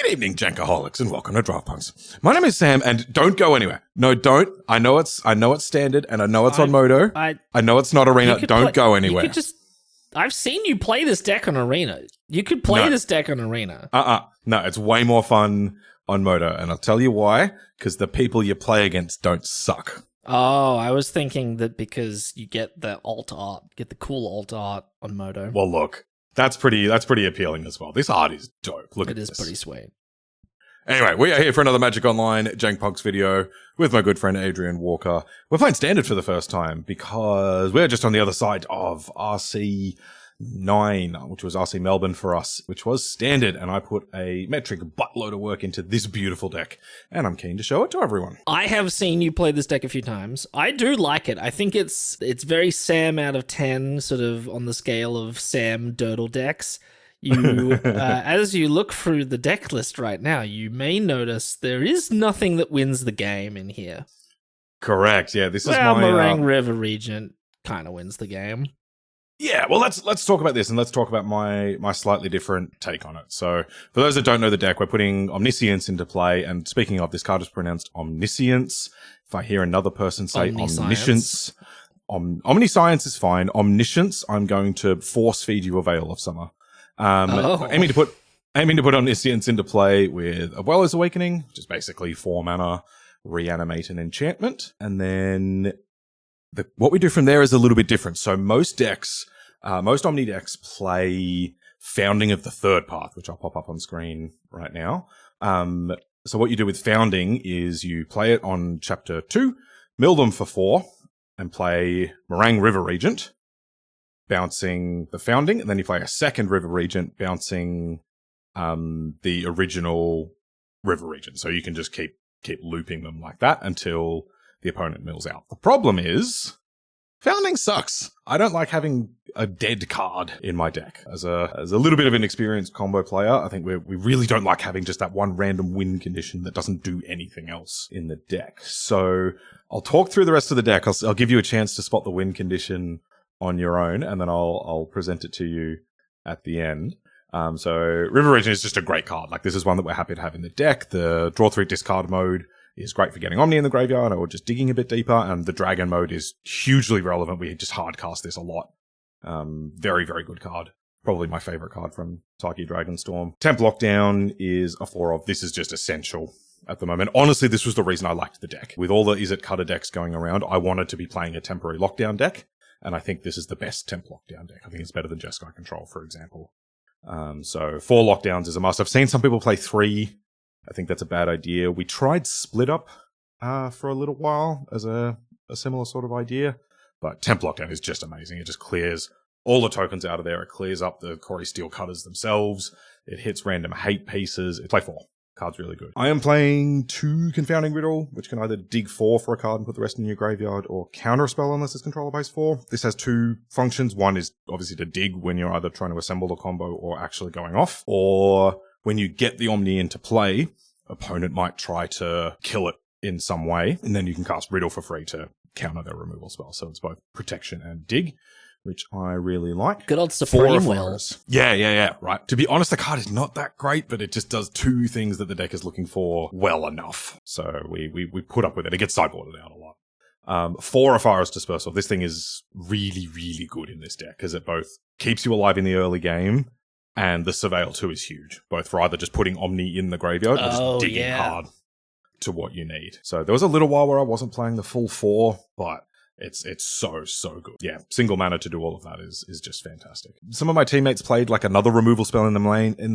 Good evening, Jankaholics, and welcome to Draftpunks. My name is Sam, and don't go anywhere. No, don't. I know it's standard, and I know it's on Moto. I know it's not Arena. Don't go anywhere. You could I've seen you play this deck on Arena. You could play this deck on Arena. No, it's way more fun on Moto, and I'll tell you why. Because the people you play against don't suck. Oh, I was thinking that because you get the alt art, get the cool alt art on Moto. Well, look. That's pretty appealing as well. This art is dope. Look at this. It is pretty sweet. Anyway, we are here for another Magic Online Jankpunks video with my good friend Adrian Walker. We're playing Standard for the first time because we're just on the other side of RC 9, which was RC Melbourne for us, which was Standard, and I put a metric buttload of work into this beautiful deck, and I'm keen to show it to everyone. I have seen you play this deck a few times. I do like it. I think it's very Sam out of 10, sort of on the scale of Sam Durdle decks. You, as you look through the deck list right now, you may notice there is nothing that wins the game in here. Correct. Yeah, this is my Marang River Regent kind of wins the game. Yeah, well, let's talk about this, and let's talk about my slightly different take on it. So, for those that don't know the deck, we're putting Omniscience into play, and speaking of, this card is pronounced Omniscience. If I hear another person say Omniscience, Omniscience is fine. Omniscience, I'm going to force feed you a Veil of Summer. Aiming to put Omniscience into play with Abuelo's Awakening, which is basically 4 mana, reanimate an enchantment, and then what we do from there is a little bit different. So most Omni decks play Founding of the Third Path, which I'll pop up on screen right now. So what you do with Founding is you play it on Chapter 2, mill them for 4, and play Marang River Regent, bouncing the Founding, and then you play a second River Regent, bouncing the original River Regent. So you can just keep looping them like that until the opponent mills out. The problem is, Founding sucks. I don't like having a dead card in my deck. As a little bit of an experienced combo player, I think we really don't like having just that one random win condition that doesn't do anything else in the deck. So I'll talk through the rest of the deck. I'll give you a chance to spot the win condition on your own, and then I'll present it to you at the end. So River Regent is just a great card. Like, this is one that we're happy to have in the deck. The draw 3 discard mode is great for getting Omni in the graveyard or just digging a bit deeper, and the Dragon mode is hugely relevant. We just hardcast this a lot. Very, very good card. Probably my favorite card from Tyche Dragonstorm. Temp Lockdown is a 4 of. This is just essential at the moment. Honestly, this was the reason I liked the deck. With all the Is It Cutter decks going around, I wanted to be playing a temporary lockdown deck, and I think this is the best temp lockdown deck. I think it's better than Jeskai Control, for example. So 4 lockdowns is a must. I've seen some people play 3. I think that's a bad idea. We tried Split Up for a little while as a similar sort of idea, but Temp Lockdown is just amazing. It just clears all the tokens out of there. It clears up the Corey Steel Cutters themselves. It hits random hate pieces. Play 4. Card's really good. I am playing 2 Confounding Riddle, which can either dig 4 for a card and put the rest in your graveyard, or counter a spell unless it's controller base 4. This has 2 functions. One is obviously to dig when you're either trying to assemble the combo or actually going off, or when you get the Omni into play, opponent might try to kill it in some way, and then you can cast Riddle for free to counter their removal spell. So it's both protection and dig, which I really like. Good old Supreme Will. Yeah, right. To be honest, the card is not that great, but it just does 2 things that the deck is looking for well enough. So we put up with it. It gets sideboarded out a lot. 4 Ephara's Dispersal. This thing is really, really good in this deck, because it both keeps you alive in the early game, and the Surveil too is huge, both for either just putting Omni in the graveyard or just digging hard to what you need. So there was a little while where I wasn't playing the full 4, but it's so good. Yeah, single mana to do all of that is just fantastic. Some of my teammates played like another removal spell in the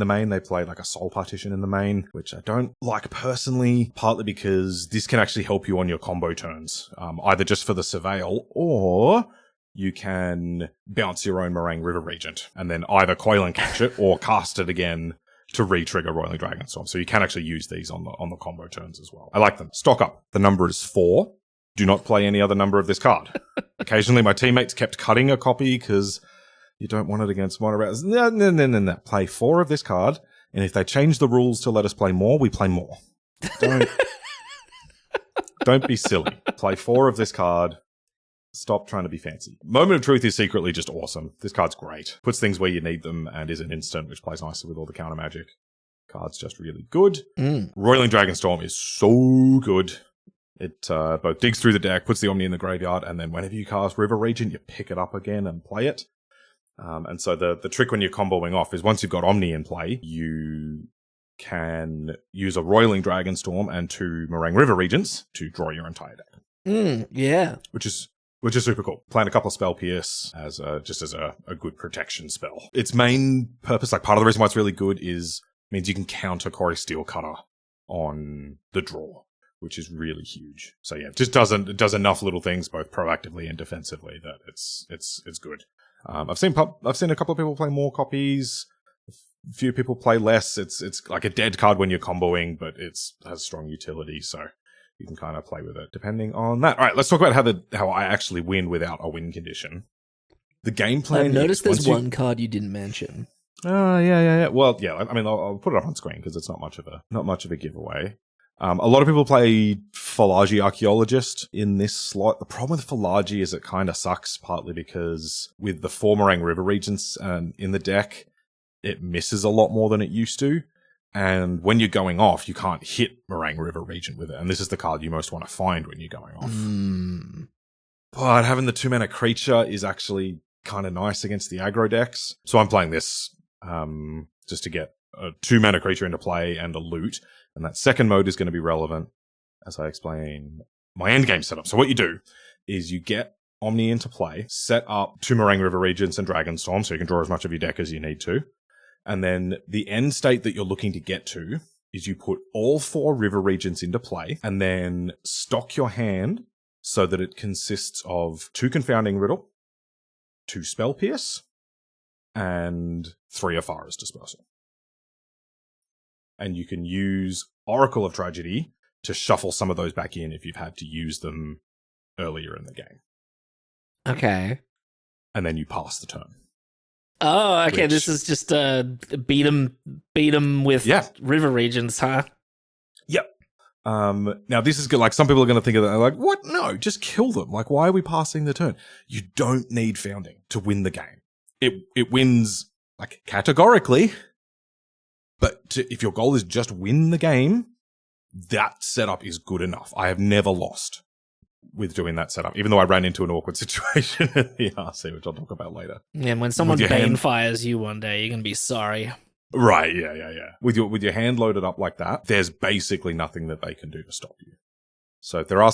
main. They played like a Soul Partition in the main, which I don't like personally, partly because this can actually help you on your combo turns, either just for the Surveil, or you can bounce your own Marang River Regent and then either coil and catch it or cast it again to re-trigger Roiling Dragonstorm. So you can actually use these on the combo turns as well. I like them. Stock up. The number is 4. Do not play any other number of this card. Occasionally my teammates kept cutting a copy because you don't want it against mono routes. No. Play 4 of this card, and if they change the rules to let us play more, we play more. Don't be silly. Play 4 of this card. Stop trying to be fancy. Moment of Truth is secretly just awesome. This card's great. Puts things where you need them and is an instant, which plays nicely with all the counter magic Card's just really good. Mm. Roiling Dragonstorm is so good. It both digs through the deck, puts the Omni in the graveyard, and then whenever you cast River Regent, you pick it up again and play it. And so the trick when you're comboing off is once you've got Omni in play, you can use a Roiling Dragonstorm and 2 Marang River Regents to draw your entire deck. Yeah. Which is super cool. Playing a couple of Spell Pierce as just as a good protection spell. Its main purpose, like part of the reason why it's really good means you can counter Corey Steelcutter on the draw, which is really huge. So yeah, it does enough little things both proactively and defensively that it's good. I've seen a couple of people play more copies. A few people play less. It's like a dead card when you're comboing, but has strong utility, so you can kind of play with it depending on that. All right, let's talk about how I actually win without a win condition. The game plan. I've noticed there's one card you didn't mention. Yeah. Well, yeah. I mean, I'll put it up on screen because it's not much of a giveaway. A lot of people play Falagi Archaeologist in this slot. The problem with Falagi is it kind of sucks, partly because with the 4 Marang River Regents in the deck, it misses a lot more than it used to. And when you're going off, you can't hit Marang River Regent with it. And this is the card you most want to find when you're going off. But having the 2-mana creature is actually kind of nice against the aggro decks. So I'm playing this just to get a 2-mana creature into play and a loot. And that second mode is going to be relevant as I explain my endgame setup. So what you do is you get Omni into play, set up 2 Marang River Regents and Dragonstorm so you can draw as much of your deck as you need to. And then the end state that you're looking to get to is you put all 4 River Regents into play and then stock your hand so that it consists of 2 Confounding Riddle, 2 Spell Pierce, and 3 Ephara's Dispersal. And you can use Oracle of Tragedy to shuffle some of those back in if you've had to use them earlier in the game. Okay. And then you pass the turn. Oh, okay. This is just beat 'em with River Regents, huh? Yep. Now this is good. Like some people are going to think of that. They're like, what? No, just kill them. Like, why are we passing the turn? You don't need Founding to win the game. It wins like categorically. But if your goal is just win the game, that setup is good enough. I have never lost with doing that setup, even though I ran into an awkward situation at the RC, which I'll talk about later. Yeah, when someone fires you one day, you're going to be sorry. Right, yeah. With your hand loaded up like that, there's basically nothing that they can do to stop you. So there are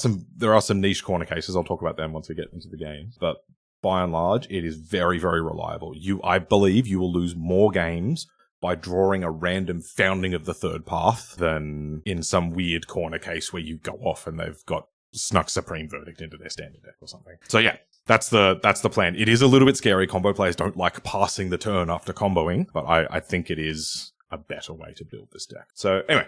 some niche corner cases. I'll talk about them once we get into the game. But by and large, it is very, very reliable. I believe you will lose more games by drawing a random Founding of the Third Path than in some weird corner case where you go off and they've got snuck Supreme Verdict into their standard deck or something. So yeah, that's the plan. It is a little bit scary. Combo players don't like passing the turn after comboing, but I think it is a better way to build this deck. So anyway,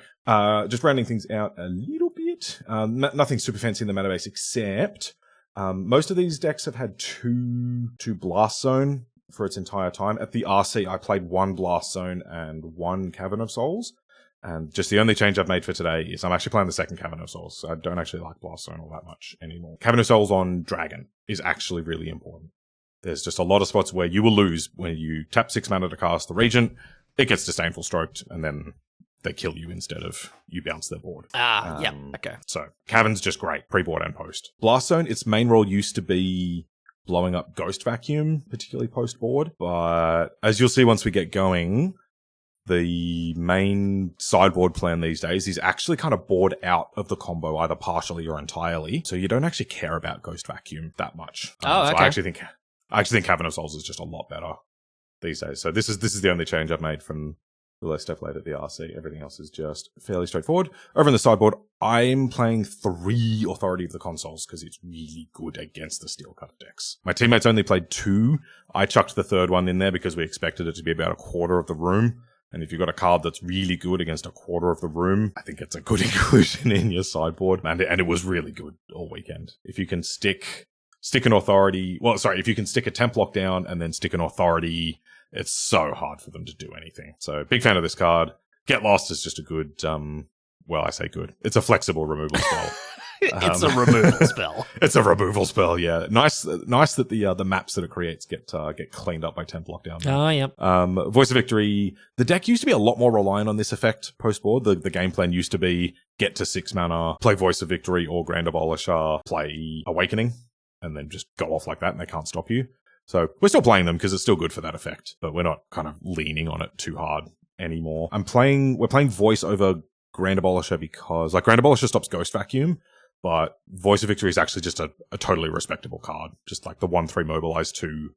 just rounding things out a little bit. Nothing super fancy in the mana base except most of these decks have had two Blast Zone for its entire time. At the RC, I played 1 Blast Zone and 1 Cavern of Souls. And just the only change I've made for today is I'm actually playing the second Cavern of Souls. So I don't actually like Blast Zone all that much anymore. Cavern of Souls on Dragon is actually really important. There's just a lot of spots where you will lose when you tap 6 mana to cast the Regent. It gets Disdainful Stroked, and then they kill you instead of you bounce their board. Yeah, okay. So Cavern's just great, pre-board and post. Blast Zone, its main role used to be blowing up Ghost Vacuum, particularly post-board. But as you'll see once we get going, the main sideboard plan these days is actually kind of bored out of the combo, either partially or entirely. So you don't actually care about Ghost Vacuum that much. Okay. So I actually think Cavern of Souls is just a lot better these days. So this is the only change I've made from the last step later at the RC. Everything else is just fairly straightforward. Over in the sideboard, I'm playing 3 Authority of the Consuls because it's really good against the Steelcutter decks. My teammates only played 2. I chucked the 3rd one in there because we expected it to be about a quarter of the room. And if you've got a card that's really good against a quarter of the room, I think it's a good inclusion in your sideboard. And it was really good all weekend. If you can stick an Authority, if you can stick a Temp Lock down and then stick an Authority, it's so hard for them to do anything. So big fan of this card. Get Lost is just a good, I say good. It's a flexible removal spell. It's a removal spell. It's a removal spell, yeah. Nice that the maps that it creates get cleaned up by Temp Lockdown. Oh, yep. Voice of Victory. The deck used to be a lot more reliant on this effect post-board. The game plan used to be get to 6 mana, play Voice of Victory or Grand Abolisher, play Awakening, and then just go off like that and they can't stop you. So we're still playing them because it's still good for that effect, but we're not kind of leaning on it too hard anymore. We're playing Voice over Grand Abolisher because, like, Grand Abolisher stops Ghost Vacuum, but Voice of Victory is actually just a totally respectable card. Just like the 1/3 Mobilize 2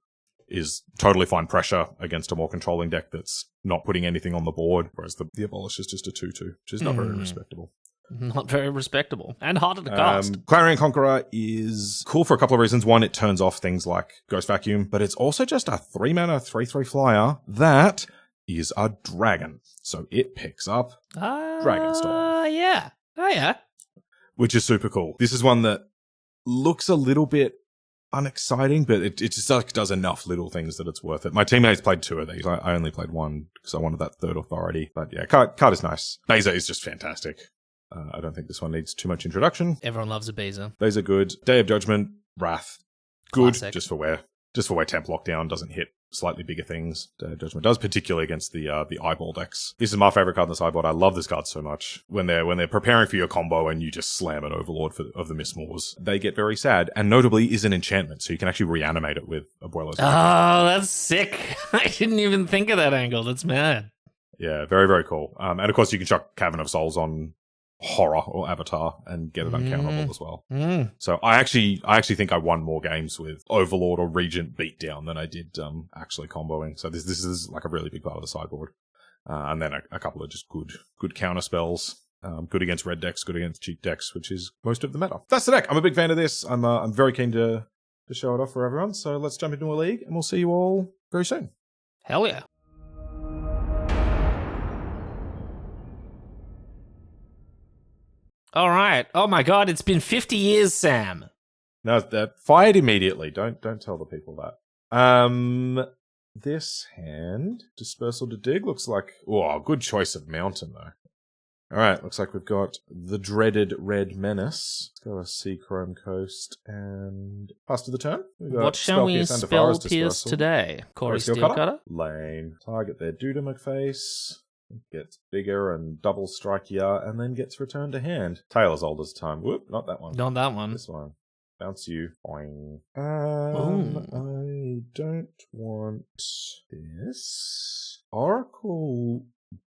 is totally fine pressure against a more controlling deck that's not putting anything on the board, whereas the Abolish is just a 2/2, which is not very respectable. Not very respectable. And harder to cast. Clarion Conqueror is cool for a couple of reasons. One, it turns off things like Ghost Vacuum, but it's also just a 3 mana 3/3 flyer that is a dragon. So it picks up Dragonstorm. Yeah. Oh, yeah. Which is super cool. This is one that looks a little bit unexciting, but it just like does enough little things that it's worth it. My teammates played 2 of these. I only played 1 because I wanted that 3rd authority. But yeah, card is nice. Beza is just fantastic. I don't think this one needs too much introduction. Everyone loves a Beza. Beza good. Day of Judgment, Wrath, good. Classic. Just for where Temp Lockdown doesn't hit slightly bigger things. Day of Judgment does, particularly against the eyeball decks. This is my favorite card in the sideboard. I love this card so much. When they're preparing for your combo and you just slam an Overlord of the Mistmoors, they get very sad. And notably is an enchantment, so you can actually reanimate it with Abuelo's. Oh, that's sick. I didn't even think of that angle. That's mad. Yeah, very, very cool. And of course you can chuck Cavern of Souls on Horror or Avatar and get it uncountable as well. So I actually think I won more games with Overlord or Regent beatdown than I did actually comboing. So this is like a really big part of the sideboard. And then a couple of just good counter spells. Good against red decks, good against cheap decks, which is most of the meta. That's the deck. I'm a big fan of this. I'm very keen to show it off for everyone. So let's jump into a league and we'll see you all very soon. Hell yeah. All right. Oh my God, it's been 50 years, Sam. No, that fired immediately. Don't tell the people that. This hand, Dispersal to Dig, looks like good choice of mountain though. All right, looks like we've got the dreaded Red Menace. Let's go a Seachrome Coast and pass to the turn. What shall we spell pierce today? Corey Steelcutter? Lane. Target their Duda McFace. Gets bigger and double strikier, and then gets returned to hand. Tail as old as time. Whoop, not that one. Not that one. This one. Bounce you. Boing. I don't want this. Oracle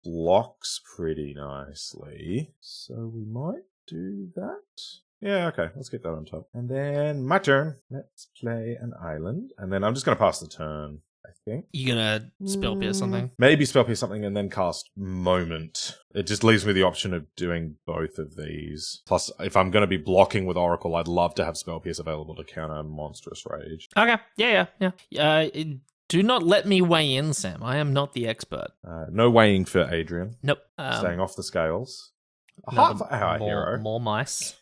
blocks pretty nicely, so we might do that. Yeah, okay, let's get that on top. And then my turn. Let's play an island, and then I'm just going to pass the turn. I think. You gonna spell pierce something? Maybe spell pierce something and then cast Moment. It just leaves me the option of doing both of these. Plus, if I'm going to be blocking with Oracle, I'd love to have spell pierce available to counter Monstrous Rage. Okay, yeah. Do not let me weigh in, Sam. I am not the expert. No weighing for Adrian. Nope. Staying off the scales. A half-hour hero. More mice.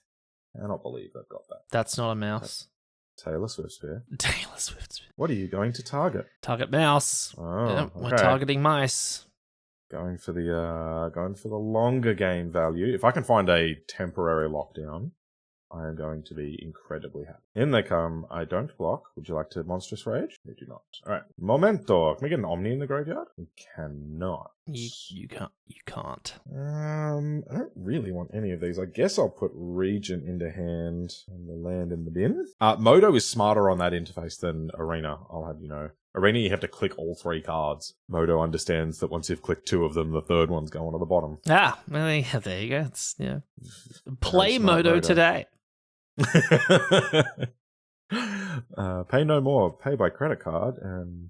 I cannot believe I've got that. That's not a mouse. Taylor Swiftspear. Taylor Swiftspear. What are you going to target? Target mouse. Oh, yep, okay. We're targeting mice. Going for the longer game value. If I can find a temporary lockdown, I am going to be incredibly happy. In they come. I don't block. Would you like to Monstrous Rage? You do not. All right. Momento. Can we get an Omni in the graveyard? We cannot. You can't. I don't really want any of these. I guess I'll put Regent into hand and the land in the bin. Modo is smarter on that interface than Arena, I'll have you know. Arena, you have to click all 3 cards. Modo understands that once you've clicked 2 of them, the 3rd one's going on the bottom. Ah, well, yeah, there you go. It's, play Modo today. Pay no more. Pay by credit card. And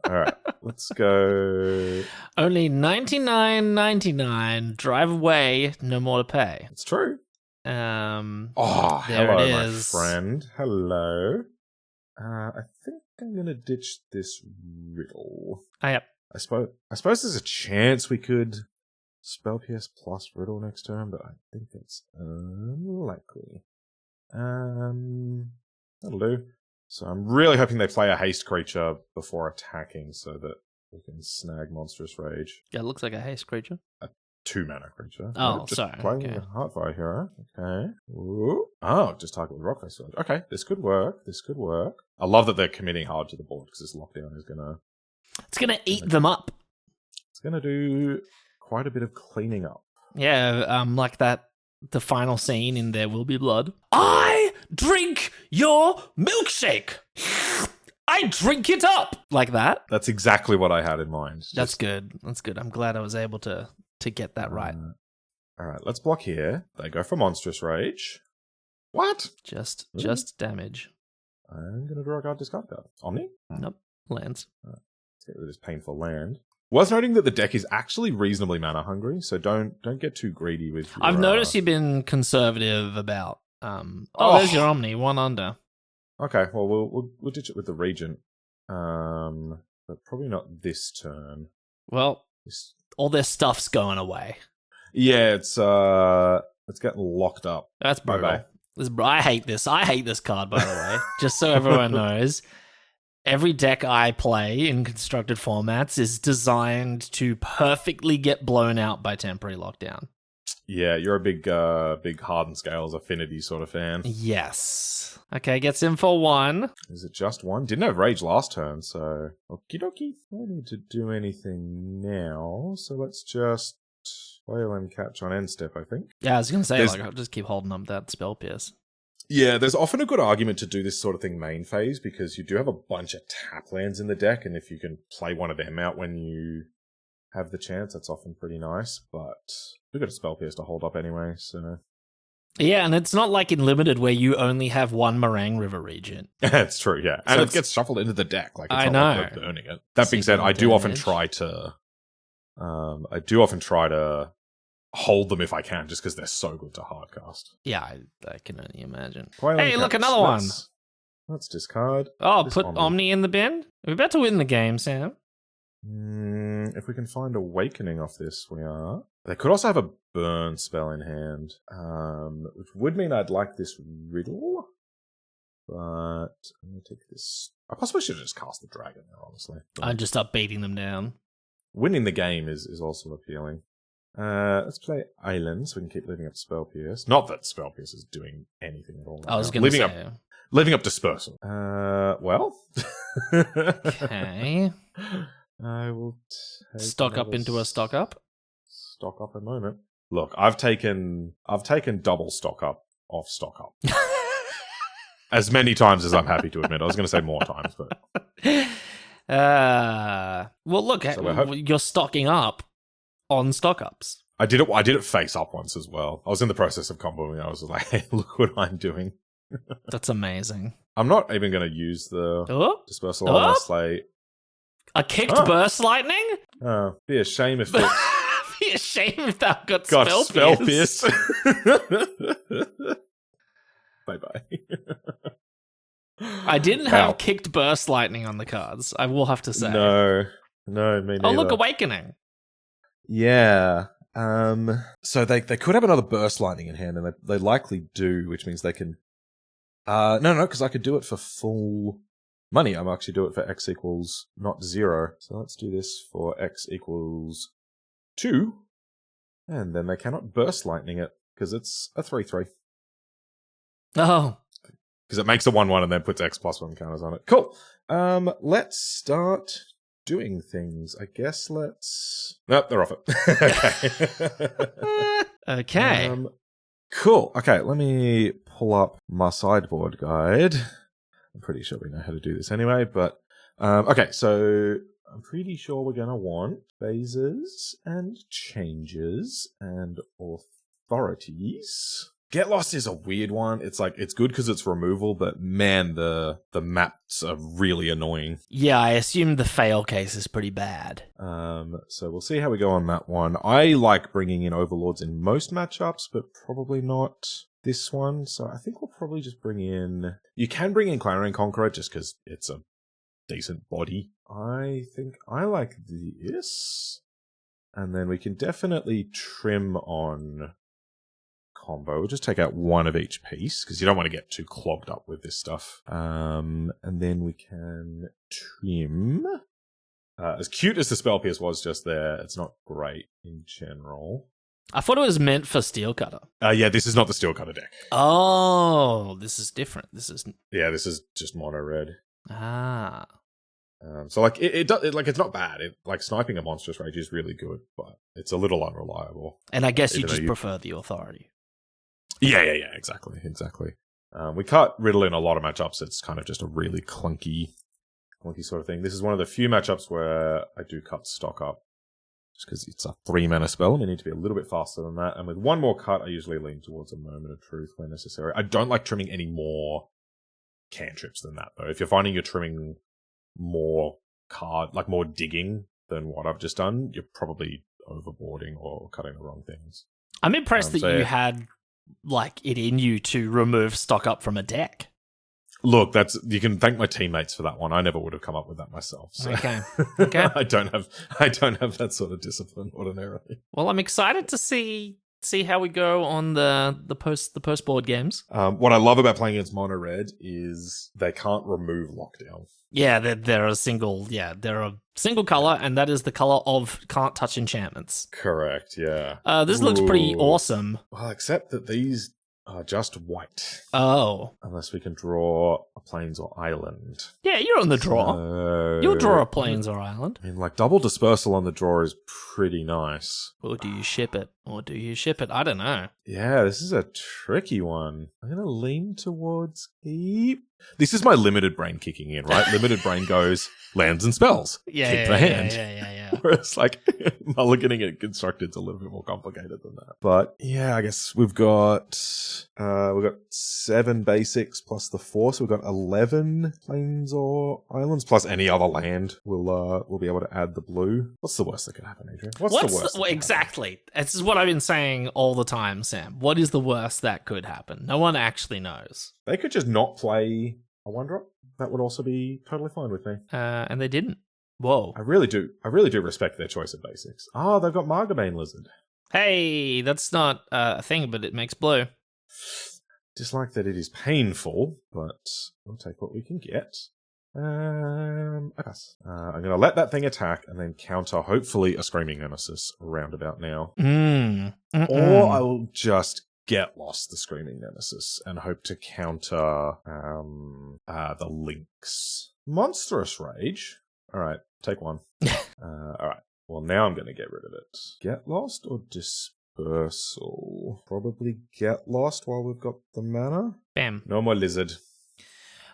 all right, let's go. Only $99.99. Drive away. No more to pay. It's true. There hello, it my is. friend. Hello. I think I'm gonna ditch this riddle. Yep. I suppose there's a chance we could spell PS plus riddle next turn, but I think it's unlikely. That'll do. So I'm really hoping they play a haste creature before attacking so that we can snag Monstrous Rage. Yeah, it looks like a haste creature. I 2 mana creature. Oh, Just sorry. Playing Okay. a Heartfire Hero. Okay. Ooh. Oh, just target with Rockface Village. Okay, this could work. This could work. I love that they're committing hard to the board because this lockdown is gonna. It's gonna eat them up. It's gonna do quite a bit of cleaning up. Yeah, like the final scene in There Will Be Blood. I drink your milkshake. I drink it up like that. That's exactly what I had in mind. That's good. That's good. I'm glad I was able to get that right. All right, let's block here. They go for Monstrous Rage. What? Just damage. I'm gonna draw a card, discard card. Omni? Nope. Lands. Let's get rid of this painful land. Worth noting that the deck is actually reasonably mana hungry, so don't get too greedy with your, I've noticed you've been conservative about. There's your Omni, 1 under. Okay, well we'll ditch it with the Regent, but probably not this turn. Well, all their stuff's going away. Yeah, it's getting locked up. That's brutal. Bye-bye. I hate this. I hate this card, by the way. Just so everyone knows. Every deck I play in constructed formats is designed to perfectly get blown out by temporary lockdown. Yeah, you're a big Hardened Scales affinity sort of fan. Yes. Okay, gets in for 1. Is it just 1? Didn't have Rage last turn, so okie dokie. Don't need to do anything now, so let's just Whale and Catch on end step, I think. Yeah, I was going to say, I'll just keep holding up that Spell Pierce. Yeah, there's often a good argument to do this sort of thing main phase, because you do have a bunch of tap lands in the deck, and if you can play one of them out when you have the chance, that's often pretty nice, but we've got a Spell Pierce to hold up anyway, so... Yeah, and it's not like in Limited where you only have 1 Marang River Regent. That's true, yeah. And it gets shuffled into the deck, like it's I not know. like they're burning it. That being said, I do often try to hold them if I can, just because they're so good to hardcast. Yeah, I can only imagine. Hey, look, another one. Let's discard. Oh, put Omni in the bin? We're about to win the game, Sam. If we can find Awakening off this, we are. They could also have a burn spell in hand, which would mean I'd like this Riddle, but I'm going to take this. I possibly should have just cast the Dragon there, honestly. I'm just up beating them down. Winning the game is also appealing. Let's play Island so we can keep leaving up Spell Pierce. Not that Spell Pierce is doing anything at all. I was going to say. Leaving up Dispersal. Well. Okay. I will take stock up into a stock up. Stock up a moment. Look, I've taken double stock up off stock up. As many times as I'm happy to admit. I was going to say more times, but well, look, so you're stocking up on stock ups. I did it face up once as well. I was in the process of comboing. I was like, hey, look what I'm doing. That's amazing. I'm not even going to use the Dispersal unless a kicked burst lightning? Oh, be a shame if it's... Be a shame if that got spell pierce. Bye-bye. I didn't have kicked burst lightning on the cards, I will have to say. No, me neither. Oh, look, Awakening. Yeah. So they could have another burst lightning in hand, and they likely do, which means they can... No, because I could do it for full... money. I'm actually do it for x equals not 0. So let's do this for x equals 2. And then they cannot burst lightning it because it's a 3/3. Oh. Because it makes a 1/1 and then puts x+1 counters on it. Cool. Let's start doing things. I guess let's... Nope, they're off it. Okay. Cool. Okay, let me pull up my sideboard guide. I'm pretty sure we know how to do this anyway, but okay, so I'm pretty sure we're going to want phases and changes and authorities. Get Lost is a weird one. It's like, it's good because it's removal, but man, the maps are really annoying. Yeah, I assume the fail case is pretty bad. So we'll see how we go on that one. I like bringing in Overlords in most matchups, but probably not this one. So I think we'll probably just bring in... You can bring in Clarion Conqueror just because it's a decent body. I think I like this. And then we can definitely trim on combo. We'll just take out one of each piece because you don't want to get too clogged up with this stuff. And then we can trim. As cute as the Spell Pierce was just there, it's not great in general. I thought it was meant for Steel Cutter. Yeah, this is not the Steel Cutter deck. Oh, this is different. This is This is just mono red. ah. So like it's not bad. Like sniping a monstrous rage is really good, but it's a little unreliable. And I guess you just prefer the authority. Yeah, exactly. We cut Riddle in a lot of matchups. It's kind of just a really clunky sort of thing. This is one of the few matchups where I do cut stock up, just because it's a 3-mana spell and you need to be a little bit faster than that. And with one more cut, I usually lean towards a Moment of Truth where necessary. I don't like trimming any more cantrips than that, though. If you're finding you're trimming more more digging than what I've just done, you're probably overboarding or cutting the wrong things. I'm impressed that you had it in you to remove stock up from a deck. Look, you can thank my teammates for that one. I never would have come up with that myself. So. Okay. I don't have that sort of discipline ordinarily. Well, I'm excited to see how we go on the post board games. What I love about playing against mono red is they can't remove lockdown. Yeah, they're a single color, and that is the color of can't touch enchantments. Correct, yeah. This looks pretty awesome. Well, except that these are just white. Oh. Unless we can draw a plains or island. Yeah, you're on the draw. You'll draw a plains or island. I mean, double dispersal on the draw is pretty nice. Or do you ship it? I don't know. Yeah, this is a tricky one. I'm going to lean towards keep. This is my limited brain kicking in, right? Limited brain goes lands and spells. Keep the hand. Yeah. Whereas mulliganing it constructed's a little bit more complicated than that. But yeah, I guess we've got 7 basics plus the 4, so we've got 11 plains or islands plus any other land. We'll be able to add the blue. What's the worst that could happen, Adrian? What's the worst? Exactly. This is what I've been saying all the time, Sam. What is the worst that could happen? No one actually knows. They could just not play a 1-drop. That would also be totally fine with me. And they didn't. Whoa. I really do respect their choice of basics. Oh, they've got Margabane Lizard. Hey, that's not a thing, but it makes blue. Dislike that it is painful, but we'll take what we can get. Okay. I'm going to let that thing attack and then counter, hopefully, a Screaming Nemesis roundabout now. Or I will just get lost the Screaming Nemesis and hope to counter the Lynx. Monstrous Rage. All right, take one. All right. Well, now I'm going to get rid of it. Get lost or dispersal? Probably get lost while we've got the mana. Bam. No more lizard.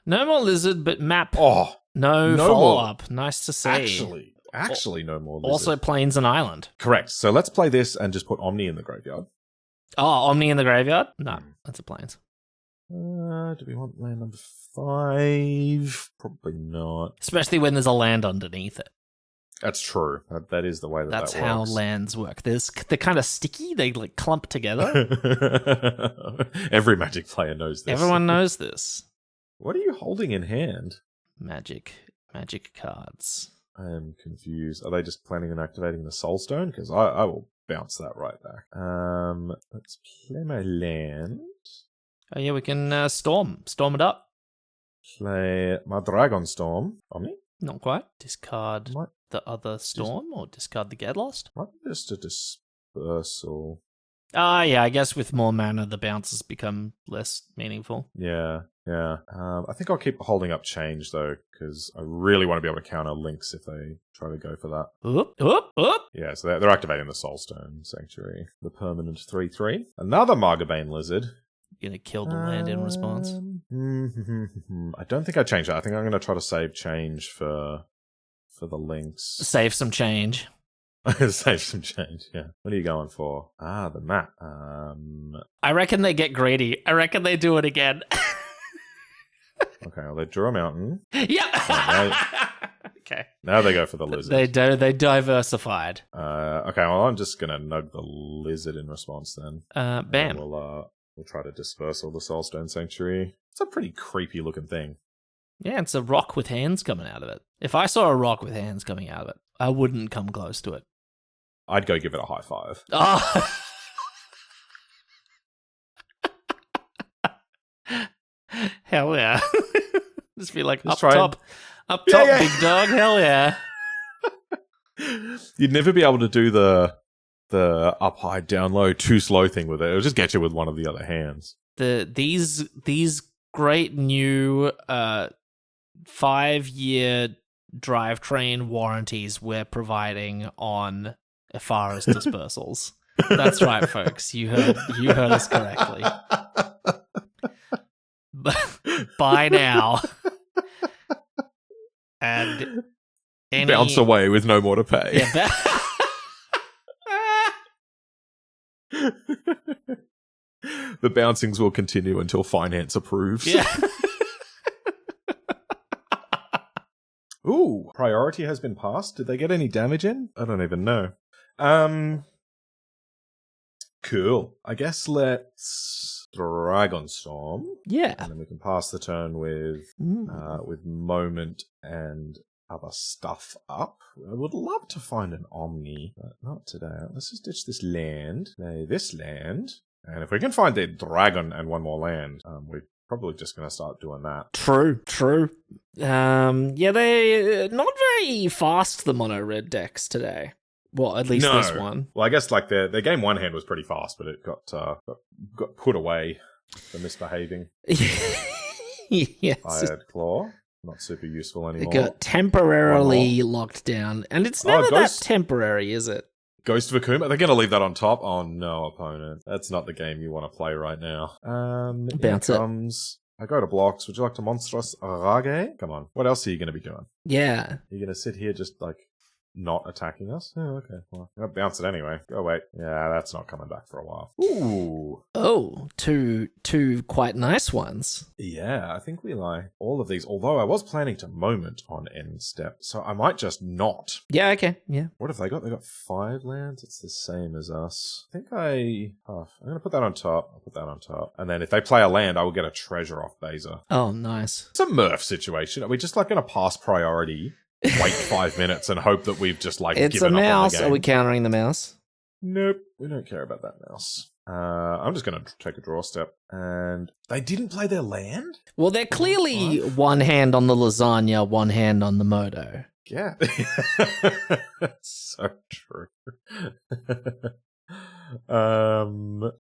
No more lizard, but map. Oh, no follow-up. Nice to see. Actually, no more lizard. Also plains and island. Correct. So let's play this and just put Omni in the graveyard. Oh, Omni in the graveyard? No, that's a plains. Do we want land number 5? Probably not. Especially when there's a land underneath it. That's true. That is the way that works. That's how lands work. They're kind of sticky. They clump together. Every Magic player knows this. Everyone knows this. What are you holding in hand? Magic cards. I am confused. Are they just planning on activating the Soul Stone? Because I will bounce that right back. Let's play my land. Oh yeah, we can storm it up. Play my Dragonstorm. Omni? Not quite. Discard the other storm or discard the Get Lost? Might be just a dispersal. Yeah, I guess with more mana, the bounces become less meaningful. Yeah. I think I'll keep holding up change, though, because I really want to be able to counter Lynx if they try to go for that. Oop. Yeah, so they're activating the Soulstone Sanctuary. The permanent 3/3. Another Margabane Lizard. You're going to kill the land in response? I don't think I changed that. I think I'm going to try to save change for the Lynx. Save some change. Save some change, yeah. What are you going for? The map. I reckon they get greedy. I reckon they do it again. Okay, well, they drew a mountain. Yep. Okay. Now they go for the lizard. They diversified. Okay, well, I'm just going to nug the lizard in response then. Bam. We'll try to disperse all the Soulstone Sanctuary. It's a pretty creepy looking thing. Yeah, it's a rock with hands coming out of it. If I saw a rock with hands coming out of it, I wouldn't come close to it. I'd go give it a high five. Oh. Hell yeah. Just be like, up top, big dog, hell yeah. You'd never be able to do the the up high, down low, too slow thing with it. It'll just get you with one of the other hands. These great new 5-year drivetrain warranties we're providing on Ephara's dispersals. That's right, folks. You heard us correctly. Buy now. And bounce away with no more to pay. Yeah, the bouncings will continue until finance approves. Yeah. Ooh, priority has been passed. Did they get any damage in? I don't even know. Cool. I guess let's Dragonstorm. Yeah. And then we can pass the turn with Moment and other stuff up. I would love to find an Omni, but not today. Let's just ditch this land. Play this land. And if we can find a dragon and one more land, we're probably just going to start doing that. True. Yeah, they're not very fast, the mono red decks today. Well, at least this one. Well, I guess like their game one hand was pretty fast, but it got put away for misbehaving. Yes. Hired Claw. Not super useful anymore. It got temporarily locked down. And it's never that temporary, is it? Ghost Vacuum? Are they going to leave that on top? Oh no, opponent. That's not the game you want to play right now. Bounce it. I go to blocks. Would you like to Monstrous Rage? Come on. What else are you going to be doing? Yeah. You're going to sit here just like not attacking us? Oh, okay. Well, I'll bounce it anyway. Go away. Yeah, that's not coming back for a while. Ooh. Oh, two quite nice ones. Yeah, I think we like all of these. Although I was planning to Moment on end step, so I might just not. Yeah, okay. Yeah. What have they got? They got 5 lands. It's the same as us. I think I'm going to put that on top. I'll put that on top. And then if they play a land, I will get a treasure off Beza. Oh, nice. It's a Murph situation. Are we just like going to pass priority, wait 5 minutes, and hope that we've just like it's given a up mouse. on the game? Are we countering the mouse? Nope, we don't care about that mouse. I'm just going to take a draw step. And they didn't play their land? Well, they're clearly one hand on the lasagna, one hand on the moto. Yeah. So true.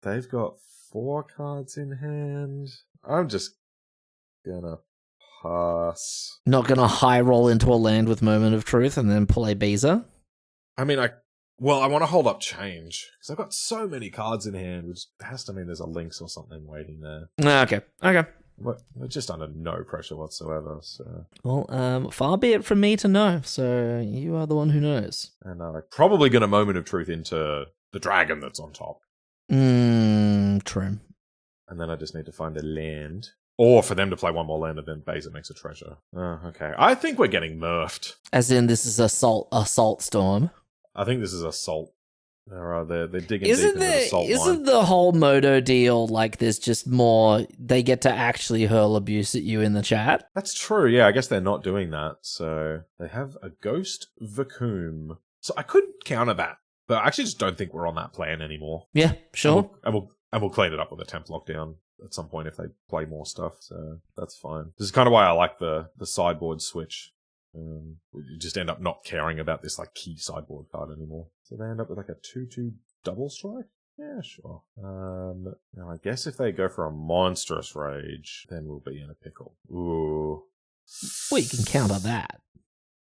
They've got 4 cards in hand. I'm just gonna pass. Not gonna high roll into a land with Moment of Truth and then play Beza? I mean, I want to hold up change, because I've got so many cards in hand, which has to mean there's a Lynx or something waiting there. Okay. We're just under no pressure whatsoever, so... Well, far be it from me to know, so you are the one who knows. And I'm probably going to Moment of Truth into the dragon that's on top. True. And then I just need to find a land. Or for them to play one more land and then Beza makes a treasure. Oh, okay. I think we're getting murphed. As in, this is Assault Storm. I think this is Assault. They're digging deep into the Assault line. Isn't the whole Moto deal like there's just more, they get to actually hurl abuse at you in the chat? That's true, yeah. I guess they're not doing that. So they have a Ghost Vacuum. So I could counter that, but I actually just don't think we're on that plan anymore. Yeah, sure. And we'll clean it up with a temp lockdown at some point if they play more stuff. So that's fine. This is kind of why I like the sideboard switch. You just end up not caring about this like key sideboard card anymore. So they end up with like a 2/2 double strike? Yeah, sure. Now I guess if they go for a monstrous rage, then we'll be in a pickle. Ooh. Well, you can counter that.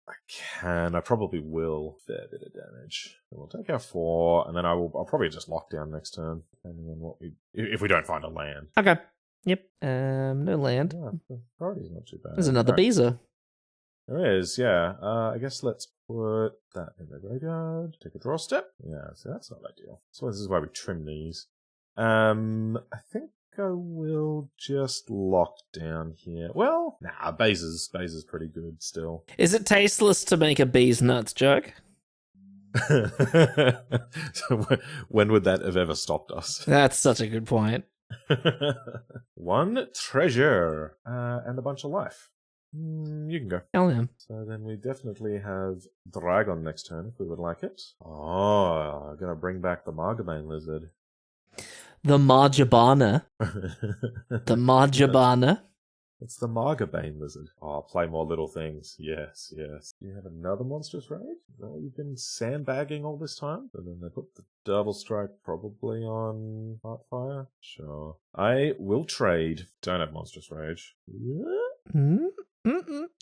I can. I probably will. Fair bit of damage. So we'll take our 4, and then I'll probably just lock down next turn, depending on if we don't find a land. Okay. Yep. No land. Yeah, the priority's not too bad. There's another Beza. There is, yeah. I guess let's put that in the graveyard. Take a draw step. Yeah, so that's not ideal. So this is why we trim these. I think I will just lock down here. Well, nah, Beza's pretty good still. Is it tasteless to make a bees nuts joke? So when would that have ever stopped us? That's such a good point. 1 treasure and a bunch of life. You can go. Hell yeah. So then we definitely have Dragon next turn if we would like it. Oh, gonna bring back the Margabane Lizard. The Marjabana. The Marjabana. It's the Margabane lizard. Oh, play more little things. Yes. You have another Monstrous Rage? Is that what you've been sandbagging all this time? And then they put the Double Strike probably on Heartfire? Sure. I will trade. Don't have Monstrous Rage.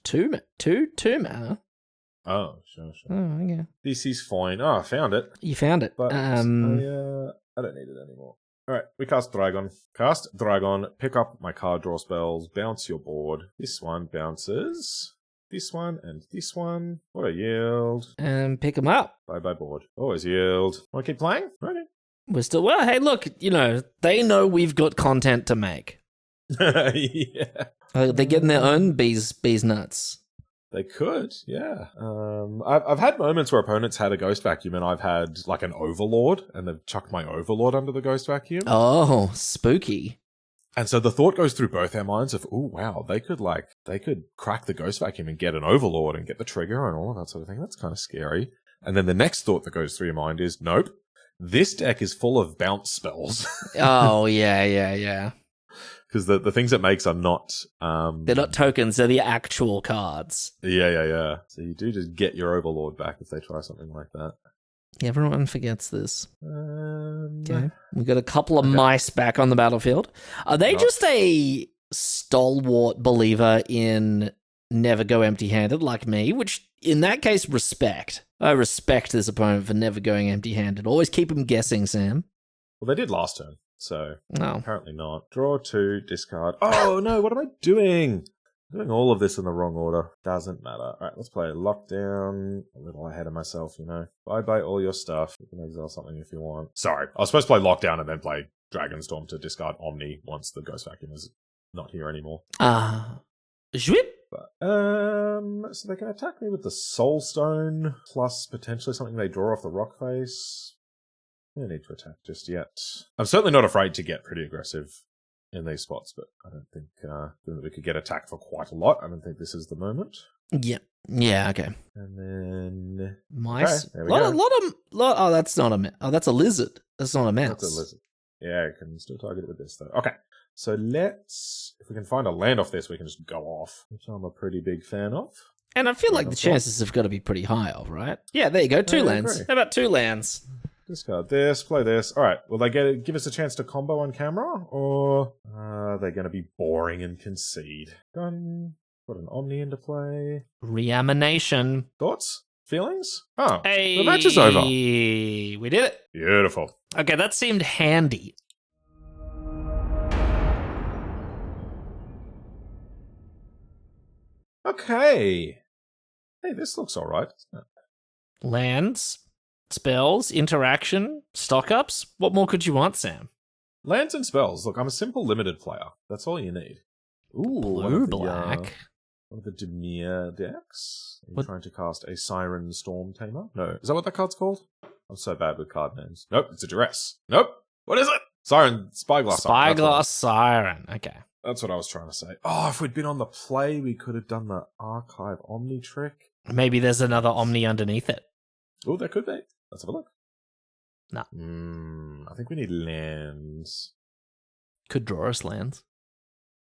Two mana. Oh, sure. Oh, okay. This is fine. Oh, I found it. You found it. But I don't need it anymore. Alright, we cast Dragon. Cast Dragon, pick up my card draw spells, bounce your board. This one bounces. This one and this one. What a yield. And pick them up. Bye board. Always yield. Want to keep playing? Okay. We're still, well, hey, look, they know we've got content to make. Yeah. They're getting their own bees nuts. They could, yeah. I've had moments where opponents had a Ghost Vacuum and I've had like an Overlord and they've chucked my Overlord under the Ghost Vacuum. Oh, spooky. And so the thought goes through both our minds of, oh wow, they could crack the Ghost Vacuum and get an Overlord and get the trigger and all of that sort of thing. That's kind of scary. And then the next thought that goes through your mind is, nope, this deck is full of bounce spells. Oh, yeah. Because the things it makes are not... they're not tokens, they're the actual cards. Yeah. So you do just get your Overlord back if they try something like that. Everyone forgets this. Okay. We've got a couple of mice back on the battlefield. Are they just a stalwart believer in never go empty-handed like me? Which, in that case, respect. I respect this opponent for never going empty-handed. Always keep him guessing, Sam. Well, they did last turn. So, no. Apparently not. Draw 2, discard. Oh, no, what am I doing? I'm doing all of this in the wrong order. Doesn't matter. Alright, let's play Lockdown. A little ahead of myself, Bye all your stuff. You can exile something if you want. Sorry, I was supposed to play Lockdown and then play Dragonstorm to discard Omni once the Ghost Vacuum is not here anymore. Zwip! But, so they can attack me with the Soulstone, plus potentially something they draw off the rock face. No need to attack just yet. I'm certainly not afraid to get pretty aggressive in these spots, but I don't think that we could get attacked for quite a lot. I don't think this is the moment. Yeah, okay. And then... Mice? Okay, there we go. Oh, that's not a... that's a lizard. That's not a mouse. That's a lizard. Yeah, I can still target it with this, though. Okay, so let's... If we can find a land off this, we can just go off, which I'm a pretty big fan of. And I feel like the chances have got to be pretty high of, right? Yeah, there you go. 2 lands. How about 2 lands? Discard this, play this. Alright, will they give us a chance to combo on camera? Or are they going to be boring and concede? Done. Put an Omni into play. Reamination. Thoughts? Feelings? Oh, hey, the match is over. We did it. Beautiful. Okay, that seemed handy. Okay. Hey, this looks alright, doesn't it? Lands. Spells, interaction, stock-ups. What more could you want, Sam? Lands and spells. Look, I'm a simple limited player. That's all you need. Ooh, blue-black. One of the Demir decks. Are you trying to cast a Siren Storm Tamer? No. Is that what that card's called? I'm so bad with card names. Nope, it's a Duress. Nope. What is it? Siren, Spyglass. Spyglass Siren. Okay. That's what I was trying to say. Oh, if we'd been on the play, we could have done the Archive Omni trick. Maybe there's another Omni underneath it. Oh, there could be. Let's have a look. No. I think we need lands. Could draw us lands.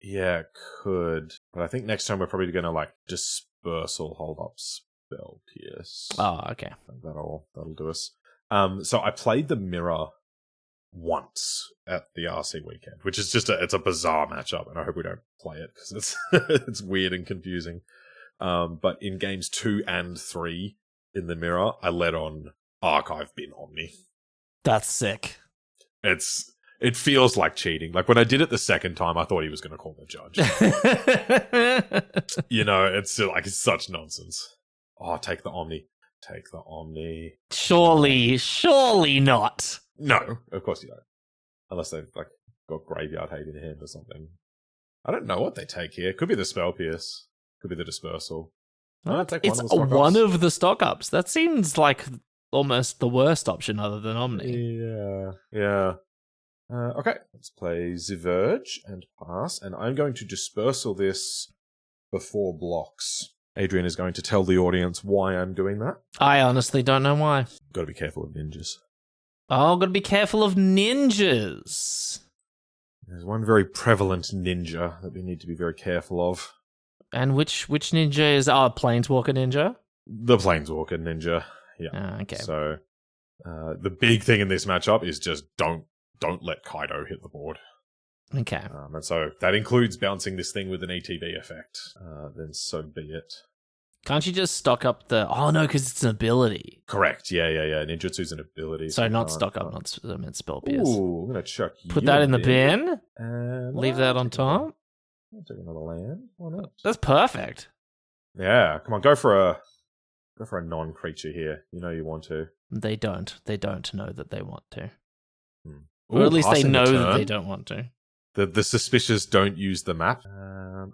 Yeah, it could. But I think next time we're probably going to, Dispersal, hold up, Spell Pierce. Oh, okay. That'll do us. So I played the Mirror once at the RC weekend, which is just it's a bizarre matchup, and I hope we don't play it, because it's it's weird and confusing. But in games 2 and 3 in the Mirror, I led on Archive Bin Omni. That's sick. It feels like cheating. Like when I did it the second time, I thought he was going to call the judge. It's such nonsense. Oh, take the Omni. Take the Omni. Surely not. No, of course you don't. Unless they've got Graveyard Hate in hand or something. I don't know what they take here. Could be the Spell Pierce. Could be the Dispersal. It's one of the stock-ups. That seems like almost the worst option other than Omni. Yeah. Okay, let's play the Verge and pass. And I'm going to Dispersal this before blocks. Adrian is going to tell the audience why I'm doing that. I honestly don't know why. Got to be careful of ninjas. Oh, got to be careful of ninjas. There's one very prevalent ninja that we need to be very careful of. And which ninja is our Planeswalker ninja? The Planeswalker ninja. Yeah. Okay. So the big thing in this matchup is just don't let Kaido hit the board. Okay. And so that includes bouncing this thing with an ETB effect. Then so be it. Can't you just stock up the... Oh, no, because it's an ability. Correct. Yeah. Ninjutsu's an ability. So not stock up, not Spell Pierce. Ooh, I'm going to chuck Put that in the bin. And Leave that on top. I'll take another land. Why not? That's perfect. Yeah. Come on, go for a non-creature here. You know you want to. They don't. They don't know that they want to. Ooh, Or at least they passing the know that turn. they don't want to. The suspicious don't use the map.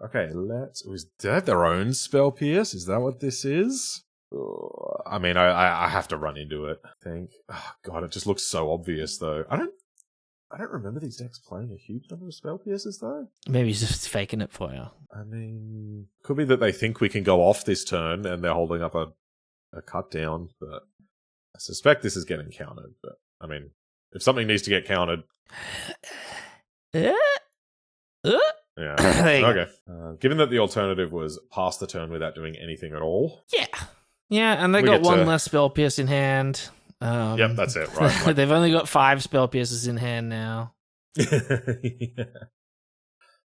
Okay, is that their own Spell Pierce? Is that what this is? I mean, I have to run into it, I think. Oh, God, it just looks so obvious, though. I don't remember these decks playing a huge number of Spell Pierces, though. Maybe he's just faking it for you. I mean, could be that they think we can go off this turn and they're holding up a cut down, but I suspect this is getting countered. But, I mean, if something needs to get countered... Yeah. Okay. Given that the alternative was pass the turn without doing anything at all. Yeah, and they got one less Spell Pierce in hand. Yep, that's it. Right. They've only got 5 Spell Pierces in hand now. Yeah.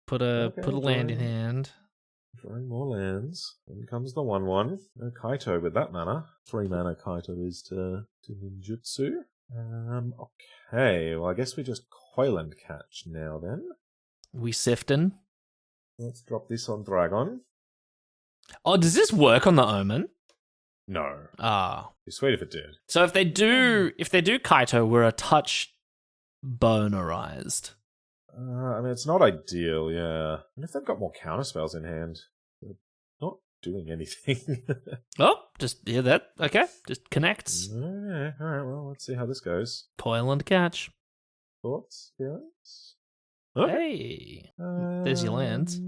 Put a land in hand. Drawing more lands. In comes the 1/1. No Kaito with that mana. 3 mana Kaito is to ninjutsu. Okay, well I guess we just Coiland catch now then. We sifting. Let's drop this on Dragon. Oh, does this work on the Omen? No. Ah. It'd be sweet if it did. So if they do Kaito, we're a touch bonerized. I mean, it's not ideal, yeah. And if they've got more counterspells in hand, they're not doing anything. Oh, okay. Just connects. Okay, alright, well, let's see how this goes. Coil and catch. Thoughts? Feelings? Hey. There's your lands.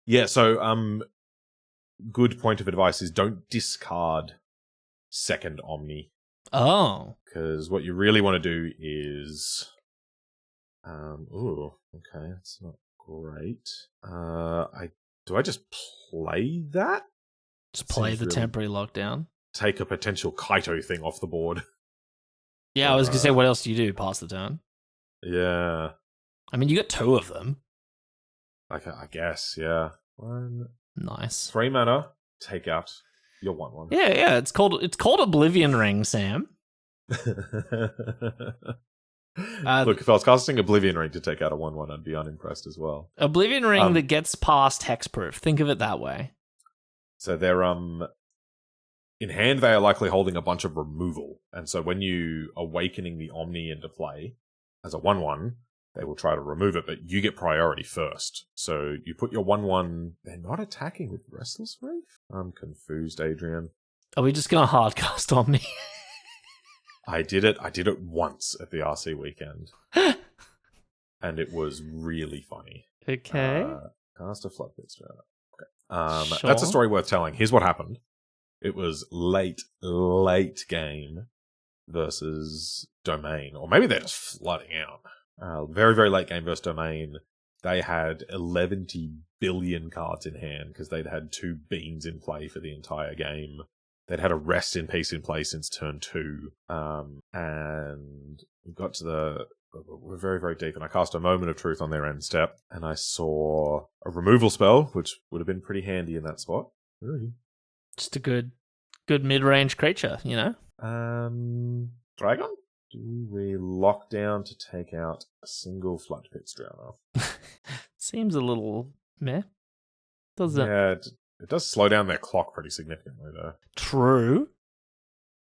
Yeah, so, good point of advice is don't discard second Omni. Oh. Because what you really want to do is... okay, that's not great. Do I just play that? Just play the temporary lockdown. Take a potential Kaito thing off the board. Yeah, I was going to say, what else do you do? Pass the turn? Yeah. I mean, you got 2 of them. I guess, yeah. Nice. 3 mana, take out your 1/1. Yeah, it's called Oblivion Ring, Sam. Look, if I was casting Oblivion Ring to take out a 1/1, I'd be unimpressed as well. Oblivion Ring that gets past hexproof. Think of it that way. So they're in hand, they are likely holding a bunch of removal, and so when you awakening the Omni into play as a 1/1, they will try to remove it, but you get priority first. So you put your 1/1. They're not attacking with Restless Reef. I'm confused, Adrian. Are we just gonna hardcast Omni? I did it once at the RC weekend. And it was really funny. Okay. Cast a Floodpit Strata. Okay. Sure. That's a story worth telling. Here's what happened. It was late game versus Domain. Or maybe they're just flooding out. Very, very late game versus Domain. They had 11 billion cards in hand because they'd had 2 beams in play for the entire game. They'd had a rest in peace in play since turn 2. And we got to we're very, very deep, and I cast a Moment of Truth on their end step, and I saw a removal spell, which would have been pretty handy in that spot. Just a good mid-range creature, you know? Dragon? Do we lock down to take out a single Floodpit Strata? Seems a little meh. Does it? Yeah, it does slow down their clock pretty significantly, though. True.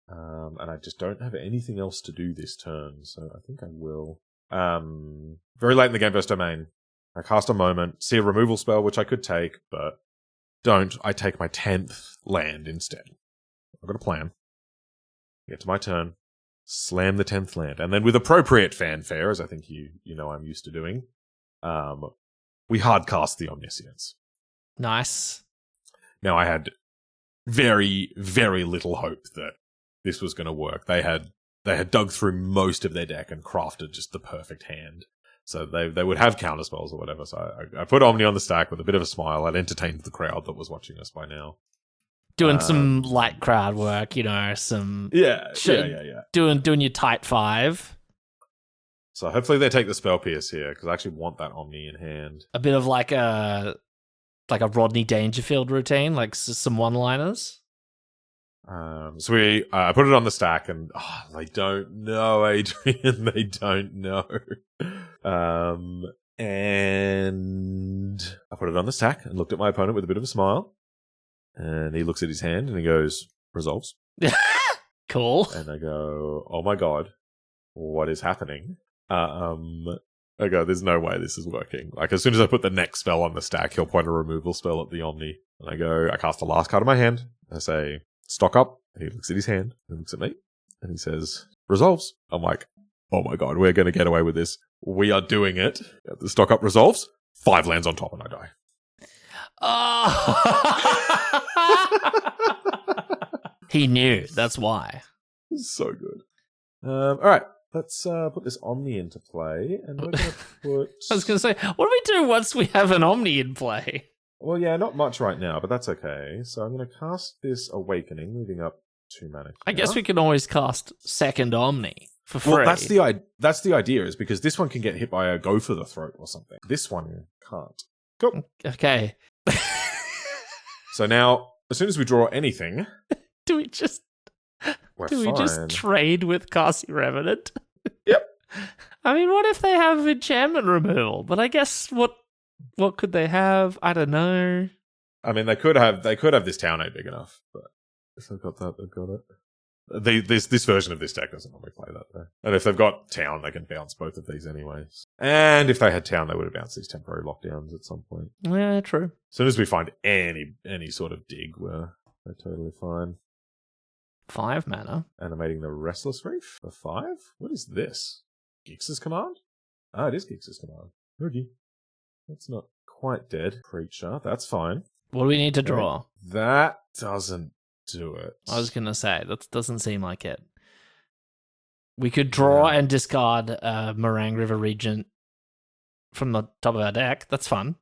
And I just don't have anything else to do this turn, so I think I will. Very late in the game versus Domain, I cast a Moment, see a removal spell, which I could take, but don't. I take my 10th land instead. I've got a plan. Get to my turn, slam the 10th land, and then with appropriate fanfare, as I think you know I'm used to doing, we hardcast the Omniscience. Nice. Now, I had very, very little hope that this was going to work. They had dug through most of their deck and crafted just the perfect hand. So they would have counterspells or whatever. So I put Omni on the stack with a bit of a smile. I'd entertained the crowd that was watching us by now. Doing some light crowd work, some... Yeah. Doing your tight 5. So hopefully they take the Spell Pierce here, because I actually want that Omni in hand. A bit of like a Rodney Dangerfield routine, like some one-liners. So I put it on the stack, and they don't know, Adrian. They don't know. And I put it on the stack and looked at my opponent with a bit of a smile. And he looks at his hand and he goes, resolves. Cool. And I go, oh my god, what is happening? I go, there's no way this is working. Like, as soon as I put the next spell on the stack, he'll point a removal spell at the Omni. And I go, I cast the last card of my hand. I say, stock up. And he looks at his hand and looks at me. And he says, resolves. I'm like, oh my god, we're going to get away with this. We are doing it. The stock up resolves. 5 lands on top and I die. He knew. That's why. So good. All right. Let's put this Omni into play, and we're going to put... I was going to say, what do we do once we have an Omni in play? Well, yeah, not much right now, but that's okay. So I'm going to cast this Awakening, moving up 2 mana. I guess we can always cast second Omni for free. Well, that's the idea, is because this one can get hit by a Go for the Throat or something. This one can't. Cool. Okay. So now, as soon as we draw anything... Do we just trade with Kasi Revenant? Yep. I mean, what if they have enchantment removal? But I guess what could they have? I don't know. I mean, they could have this town ain't big enough, but if they've got that, they've got it. This version of this deck doesn't normally play that though. And if they've got town, they can bounce both of these anyways. And if they had town, they would have bounced these temporary lockdowns at some point. Yeah, true. As soon as we find any sort of dig, we're totally fine. 5 mana. Animating the Restless Reef for 5? What is this? Gix's Command? Ah, it is Gix's Command. Okay. That's not quite dead. Creature. That's fine. What do we need to draw? That doesn't do it. I was going to say, that doesn't seem like it. We could draw and discard Marang River Regent from the top of our deck. That's fun.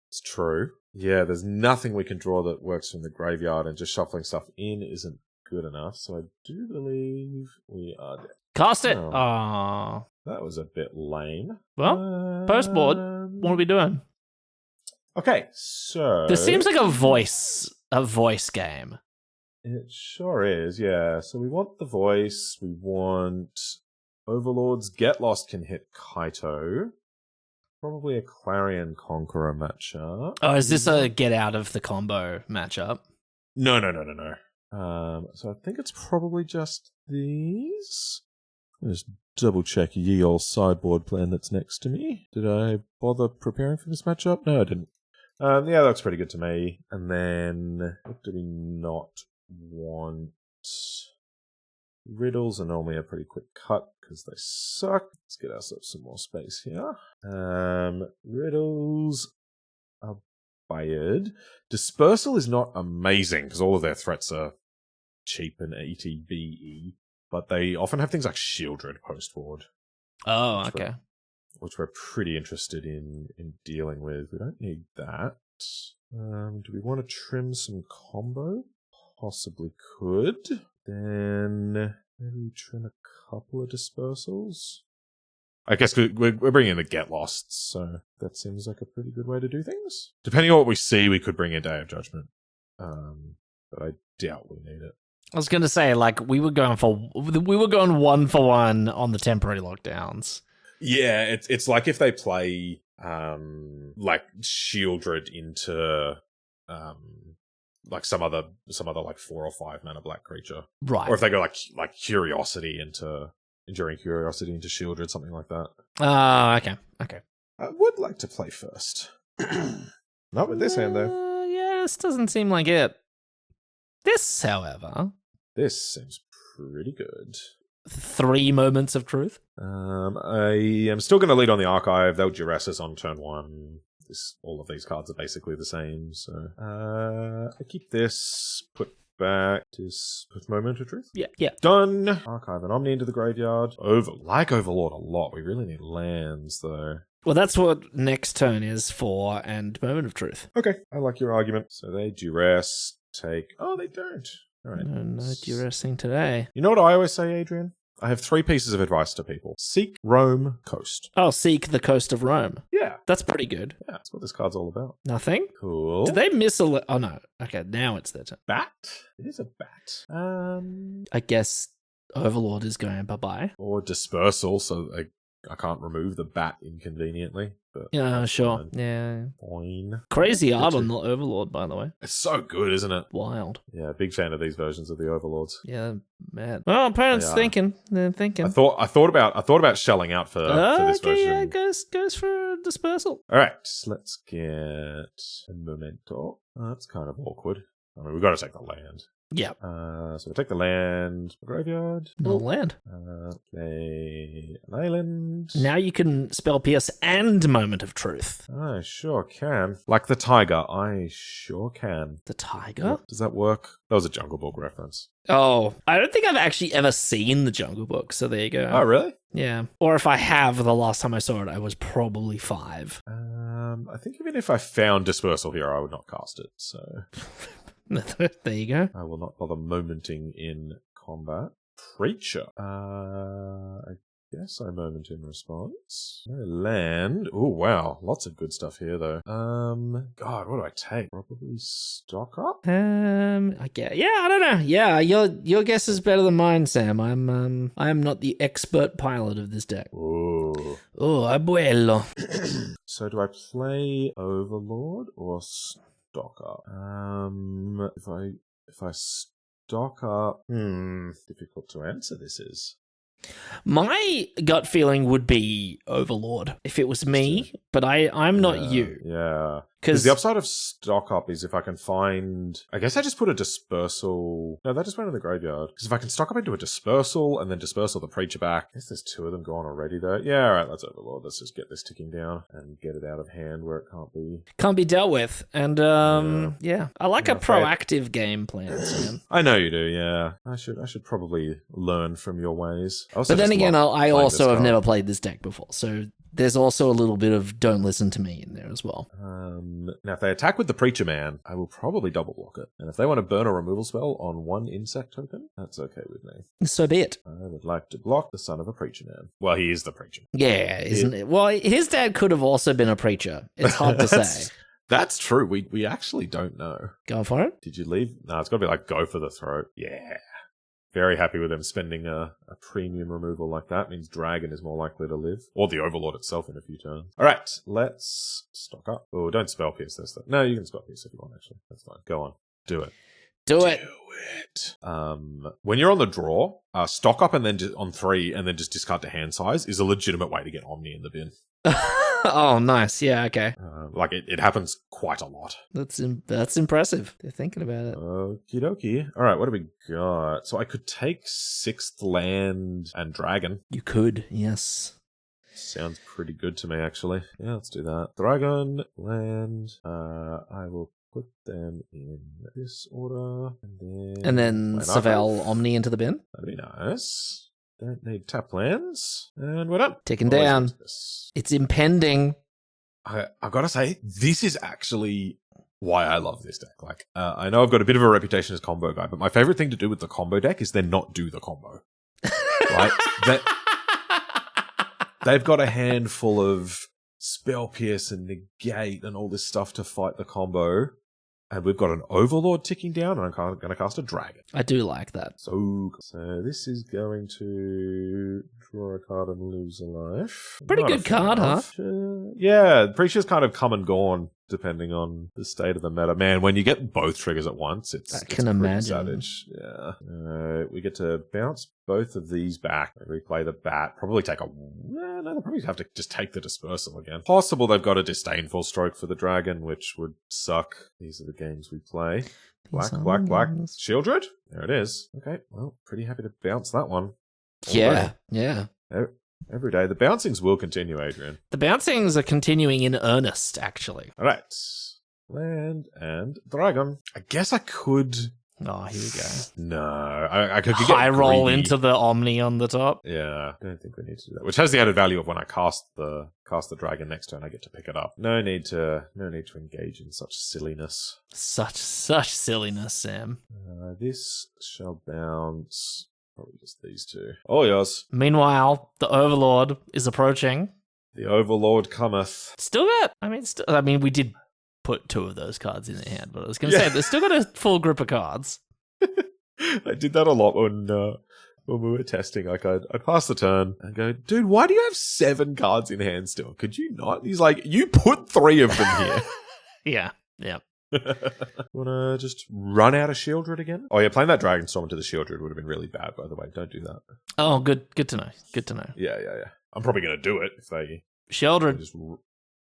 It's true. Yeah, there's nothing we can draw that works from the graveyard, and just shuffling stuff in isn't good enough, so I do believe we are dead. Cast it! Oh, that was a bit lame. Well, post board. What are we doing? Okay, so... This seems like a voice game. It sure is, yeah. So we want the voice, we want Overlords. Get Lost can hit Kaito. Probably a Clarion Conqueror matchup. Oh, is this a get out of the combo matchup? No. So I think it's probably just these. I'll just double check ye old sideboard plan that's next to me. Did I bother preparing for this matchup? No, I didn't. Yeah, that looks pretty good to me. And then, what do we not want? Riddles are normally a pretty quick cut because they suck. Let's get ourselves some more space here. Riddles are fired. Dispersal is not amazing because all of their threats are cheap and ATBE, but they often have things like Shieldred post-board. Oh, okay. Which we're pretty interested in dealing with. We don't need that. Do we want to trim some combo? Possibly could. Then maybe trim a couple of dispersals. I guess we're bringing in the Get Lost, so that seems like a pretty good way to do things. Depending on what we see, we could bring in Day of Judgment, but I doubt we need it. I was going to say, like, we were going 1-for-1 on the temporary lockdowns. Yeah, it's like if they play like Shieldred into like some other like 4 or 5 mana black creature, right? Or if they go like Curiosity into Enduring Curiosity into Shieldred, something like that. Okay. I would like to play first. Not with this hand though. Yeah, this doesn't seem like it. This, however, this seems pretty good. 3 moments of truth. I am still going to lead on the archive. They'll duress us on turn 1. All of these cards are basically the same, so I keep this, put back to put Moment of Truth. Yeah. Done. Archive an Omni into the graveyard. Overlord a lot. We really need lands, though. Well, that's what next turn is for, and Moment of Truth. Okay, I like your argument. So they duress, take... Oh, they don't. All right. No duressing today. You know what I always say, Adrian? I have 3 pieces of advice to people. Seachrome Coast. Oh, seek the coast of Rome. Yeah. That's pretty good. Yeah, that's what this card's all about. Nothing? Cool. Did they miss a... Oh, no. Okay, now it's their turn. Bat? It is a bat. I guess Overlord is going bye-bye. Or Dispersal, so I can't remove the bat inconveniently. But Yeah, sure. fine. Yeah. Fine. Crazy art on the Overlord, by the way. It's so good, isn't it? Wild. Yeah, big fan of these versions of the Overlords. Yeah, mad. Well, opponent's thinking. They're thinking. I thought about shelling out for this version. Yeah, goes for a Dispersal. All right, let's get a Memento. Oh, that's kind of awkward. I mean, we've got to take the land. Yeah. So we'll take the land, graveyard. No land. Play an island. Now you can spell Pierce and Moment of Truth. I sure can. Like the tiger, I sure can. The tiger? Does that work? That was a Jungle Book reference. Oh, I don't think I've actually ever seen the Jungle Book, so there you go. Oh, really? Yeah. Or if I have, the last time I saw it, I was probably 5. I think even if I found Dispersal here, I would not cast it, so... There you go. I will not bother momenting in combat. Preacher. I guess I moment in response. No land. Oh, wow. Lots of good stuff here, though. God, what do I take? Probably stock up? I guess. Yeah, I don't know. Yeah, your guess is better than mine, Sam. I am not the expert pilot of this deck. Ooh. Oh, Abuelo. So do I play Overlord or stock up? If I stock up, difficult to answer this is. My gut feeling would be Overlord if it was me, but I'm not you. Yeah. Because the upside of stock up is if I can find... I guess I just put a Dispersal... No, that just went in the graveyard. Because if I can stock up into a Dispersal and then Dispersal the Preacher back... I guess there's 2 of them gone already, though. Yeah, all right, let's Overlord. Let's just get this ticking down and get it out of hand where it can't be... Can't be dealt with. And, yeah. I like a proactive game plan, Sam. I know you do, yeah. I should probably learn from your ways. But then again, I also have never played this deck before, so... There's also a little bit of don't listen to me in there as well. Now, if they attack with the Preacher Man, I will probably double block it. And if they want to burn a removal spell on 1 insect token, that's okay with me. So be it. I would like to block the son of a Preacher Man. Well, he is the Preacher Man. Yeah, isn't it? Well, his dad could have also been a preacher. It's hard to say. That's true. We actually don't know. Go for it? Did you leave? No, it's got to be like go for the throat. Yeah. Very happy with them spending a premium removal like that. Means Dragon is more likely to live. Or the Overlord itself in a few turns. All right, let's stock up. Oh, don't spell pierce this though. No, you can spell pierce if you want, actually. That's fine. Go on. Do it. Do it. When you're on the draw, stock up and then just on 3 and then just discard to hand size is a legitimate way to get Omni in the bin. Oh, nice. Yeah, okay. Like it happens quite a lot. That's impressive. They're thinking about it. Okie dokie. All right, what do we got? So I could take 6th land and Dragon. You could, yes. Sounds pretty good to me, actually. Yeah, let's do that. Dragon, land. I will put them in this order. And then Savell Omni into the bin. That'd be nice. Don't need tap lands. And we're done. Ticking down. It's impending. I've got to say, this is actually why I love this deck. Like, I know I've got a bit of a reputation as combo guy, but my favorite thing to do with the combo deck is then not do the combo. Right? They've got a handful of spell pierce and negate and all this stuff to fight the combo. And we've got an Overlord ticking down, and I'm going to cast a Dragon. I do like that. So this is going to draw a card and lose a life. Pretty good card, huh? Yeah, Preacher's kind of come and gone, depending on the state of the meta. Man, when you get both triggers at once, it's imagine. Savage. Yeah. We get to bounce both of these back. Replay the bat. Probably take no, they'll probably have to just take the Dispersal again. Possible they've got a Disdainful Stroke for the Dragon, which would suck. These are the games we play. Black. Shieldred? There it is. Okay, well, pretty happy to bounce that one. Yeah. Every day. The bouncings will continue, Adrian. The bouncings are continuing in earnest, actually. All right. Land and Dragon. I guess I could Oh, here we go. No, I could get High roll greedy. into the Omni on the top. Yeah, I don't think we need to do that. Which has the added value of when I cast the dragon next turn, I get to pick it up. No need to engage in such silliness. Such silliness, Sam. This shall bounce. Probably just these two. Oh yes. Meanwhile, the Overlord is approaching. The Overlord cometh. Still got. I mean, we did put 2 of those cards in their hand, but I was going to say they've still got a full grip of cards. I did that a lot when we were testing. Like I'd pass the turn and go, dude, why do you have 7 cards in hand still? Could you not? He's like, you put 3 of them here. Yeah. Wanna just run out of Shieldred again? Oh yeah, playing that Dragonstorm into the Shieldred would have been really bad, by the way. Don't do that. Oh, good to know. Good to know. Yeah. I'm probably gonna do it if they Shieldred.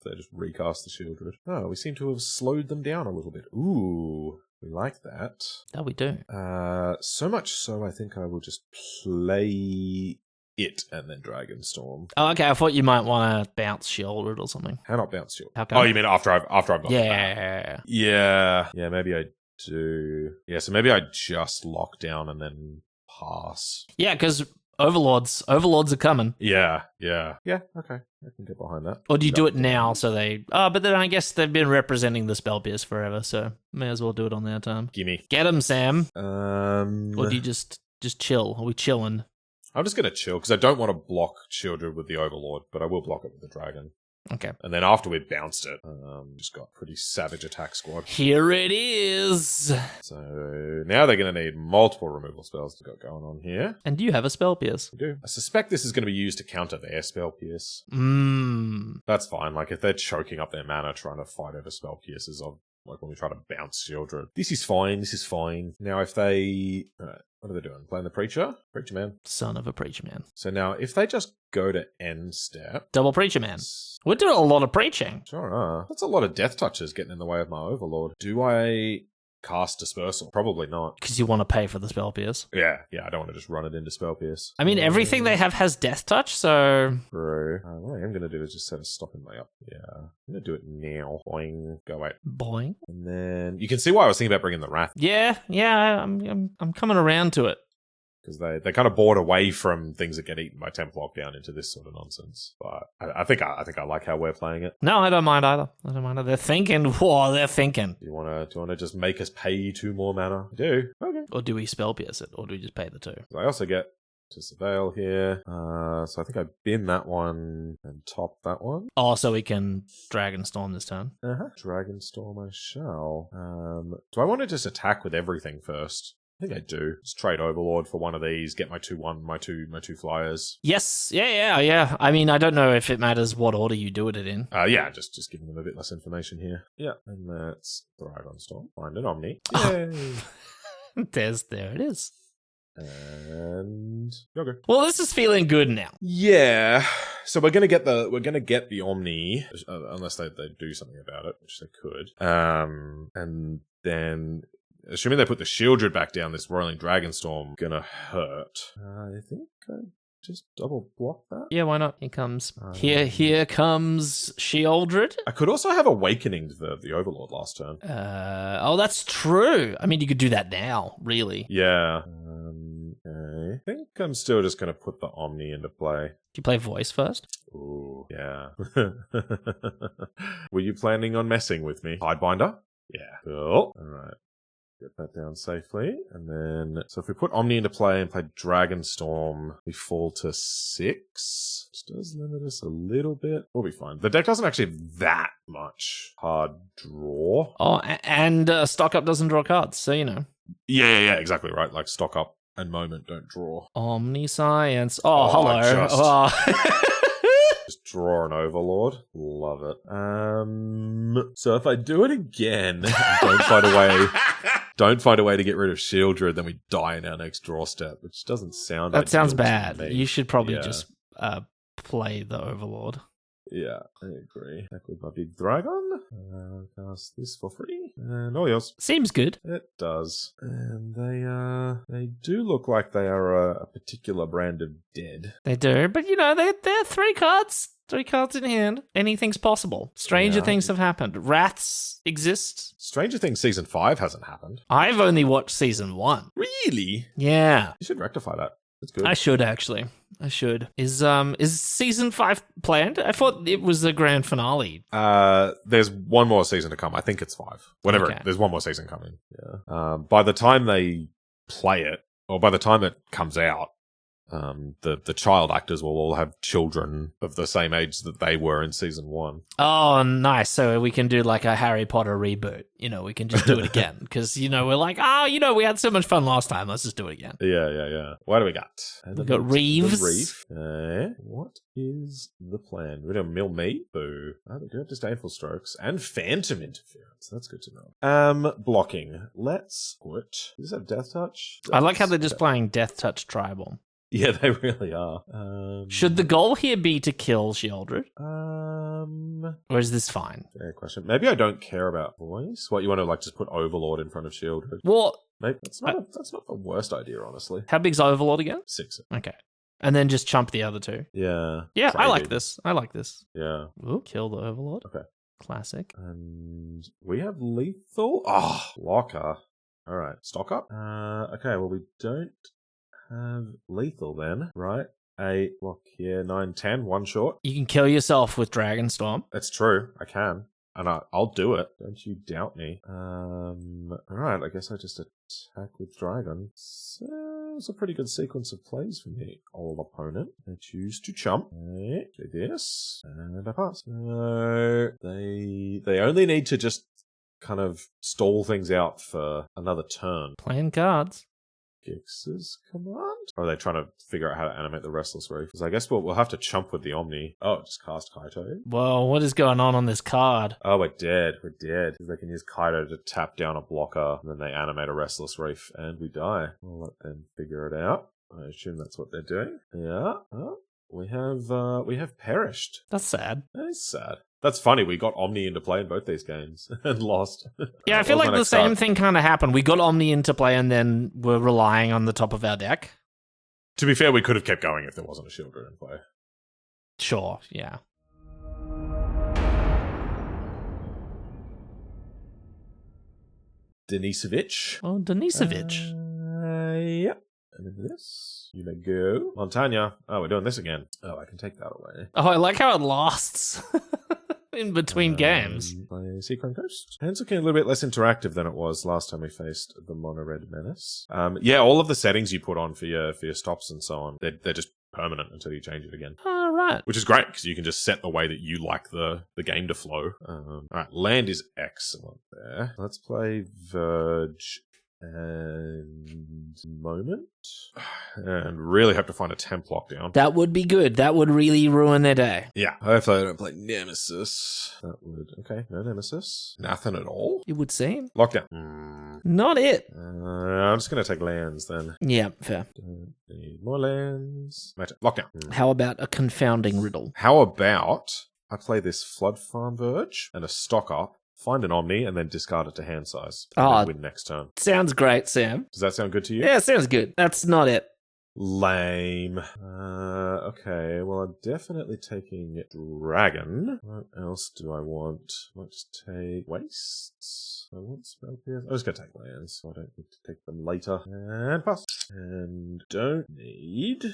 they just recast the Shieldred. Oh, we seem to have slowed them down a little bit. Ooh, we like that. That we do. So much so I think I will just play it and then Dragonstorm. Oh, okay. I thought you might want to bounce Shieldred or something. How not bounce Shield? How come? Oh, you mean after I've got Yeah. Yeah, maybe I do. Yeah, so maybe I just lock down and then pass. Yeah, because Overlords are coming. Yeah, okay. I can get behind that. Or do you do it now so they... Oh, but then I guess they've been representing the Spell Pierce forever, so may as well do it on their time. Gimme. Get them, Sam. Or do you just chill? Are we chilling? I'm just going to chill, because I don't want to block Shieldred with the Overlord, but I will block it with the Dragon. Okay. And then after we've bounced it, just got pretty savage attack squad. Here it is. So now they're going to need multiple removal spells to got going on here. And do you have a Spell Pierce? I do. I suspect this is going to be used to counter their Spell Pierce. That's fine. Like, if they're choking up their mana trying to fight over Spell Pierces, like when we try to bounce Shieldred. This is fine. Now if they... Alright, what are they doing? Playing the Preacher? Preacher Man? Son of a Preacher Man. So now if they just go to end step... Double Preacher Man. We're doing a lot of preaching. Sure are. That's a lot of death touches getting in the way of my Overlord. Do I cast Dispersal? Probably not. Because you want to pay for the Spell Pierce. Yeah, I don't want to just run it into Spell Pierce. I mean, everything they have has Death Touch, so... True. What I am going to do is just set a stop in my up. Yeah, I'm going to do it now. Boing. Go away. Boing. And then you can see why I was thinking about bringing the Wrath. Yeah, I'm coming around to it. Because they kind of board away from things that get eaten by Temp Lockdown into this sort of nonsense. But I think I like how we're playing it. No, I don't mind either. They're thinking. Whoa, they're thinking. Do you want to just make us pay 2 more mana? I do. Okay. Or do we Spell Pierce it? Or do we just pay the 2? I also get to Surveil here. So I think I bin that one and top that one. Oh, so we can Dragonstorm this turn. Dragonstorm I shall. Do I want to just attack with everything first? I think I do. Just trade Overlord for one of these, get my 2/1, my two flyers. Yes, yeah. I mean, I don't know if it matters what order you do it in. Yeah, just giving them a bit less information here. Yeah, and that's Dragonstorm. Find an Omni. Yay! There it is. And Yoga. Well, this is feeling good now. Yeah. So we're gonna get the Omni, unless they do something about it, which they could. And then, assuming they put the Shieldred back down, this Roiling Dragonstorm gonna hurt. I think I just double block that. Yeah, why not? Here comes Shieldred. I could also have Awakening the Overlord last turn. Oh, that's true. I mean, you could do that now, really. Yeah. I think I'm still just gonna put the Omni into play. Do you play Voice first? Ooh, yeah. Were you planning on messing with me? Sidebinder? Yeah. Cool. Alright. Get that down safely. And then, so if we put Omni into play and play Dragonstorm, we fall to 6. Which does limit us a little bit. We'll be fine. The deck doesn't actually have that much hard draw. Oh, and Stock Up doesn't draw cards, so you know. Yeah, exactly right. Like Stock Up and Moment don't draw. Omniscience. Oh, hello. Just draw an Overlord. Love it. So if I do it again, don't find a way to get rid of Shieldred, then we die in our next draw step, which doesn't sound That sounds bad. to me. You should probably just play the Overlord. Yeah, I agree. Back with my big dragon. Cast this for free. And all yours. Seems good. It does. And they do look like they are a particular brand of dead. They do, but you know, they're 3 cards. 3 cards in hand. Anything's possible. Stranger things have happened. Wraths exist. Stranger Things Season 5 hasn't happened. I've only watched Season 1. Really? Yeah. You should rectify that. That's good. I should, actually. I should. Is Season 5 planned? I thought it was the grand finale. There's one more season to come. I think it's 5. There's one more season coming. Yeah. By the time they play it, or by the time it comes out, the child actors will all have children of the same age that they were in Season 1. Oh, nice. So we can do like a Harry Potter reboot. We can just do it again. Because, we're like, we had so much fun last time. Let's just do it again. Yeah. What do we got? We've got Reeves. What is the plan? We're going to mill meat? Boo. Oh, they do have disdainful strokes and phantom interference. That's good to know. Blocking. Let's put... Does this have death touch? I like how they're just playing Death Touch Tribal. Yeah, they really are. Should the goal here be to kill Sheoldred? Or is this fine? Fair question. Maybe I don't care about voice. What, you want to just put Overlord in front of Sheoldred? Well, maybe that's not the worst idea, honestly. How big's Overlord again? 6. Okay. And then just chump the other 2. Yeah. Yeah, I like this. Yeah. Ooh, kill the Overlord. Okay. Classic. And we have lethal. Oh, blocker. All right. Stock up. Okay, well, we don't have lethal then, right? 8 block here, 9, 10, 1 short. You can kill yourself with Dragonstorm. That's true. I can. And I'll do it. Don't you doubt me. Alright, I guess I just attack with Dragon. So, it's a pretty good sequence of plays for me, old opponent. I choose to chump. Okay, do this. And I pass. So, they only need to just kind of stall things out for another turn. Playing cards. Gix's command? Or are they trying to figure out how to animate the Restless Reef? Because I guess we'll have to chump with the Omni. Oh, just cast Kaito. Whoa, what is going on this card? Oh, we're dead. They can use Kaito to tap down a blocker, and then they animate a Restless Reef, and we die. We'll let them figure it out. I assume that's what they're doing. Yeah. Oh, we have perished. That's sad. That is sad. That's funny. We got Omni into play in both these games and lost. Yeah, I feel like the same thing kind of happened. We got Omni into play and then we're relying on the top of our deck. To be fair, we could have kept going if there wasn't a Sheoldred in play. Sure, yeah. Denisovich. Oh, Denisovich. Yep. And then this. You let go. Montagna. Oh, we're doing this again. Oh, I can take that away. Oh, I like how it lasts in between games. Play Seachrome Coast. And it's looking a little bit less interactive than it was last time we faced the Mono Red Menace. Yeah, all of the settings you put on for your stops and so on, they're just permanent until you change it again. All right. Which is great, because you can just set the way that you like the game to flow. All right, land is excellent there. Let's play Verge and Moment. And really hope to find a temp lockdown. That would be good. That would really ruin their day. Yeah. Hopefully I don't play Nemesis. That would... Okay, no Nemesis. Nothing at all. It would seem. Lockdown. Not it. I'm just going to take lands then. Yeah, fair. Don't need more lands. Lockdown. How about a Confounding Riddle? How about I play this Floodfarm Verge and a stock up, find an Omni, and then discard it to hand size. And then win next turn. Sounds great, Sam. Does that sound good to you? Yeah, sounds good. That's not it. Lame. Okay, well, I'm definitely taking Dragon. What else do I want? Let's take Wastes. I want Spell Pierce. I'm just going to take lands. I don't need to take them later. And pass. And don't need...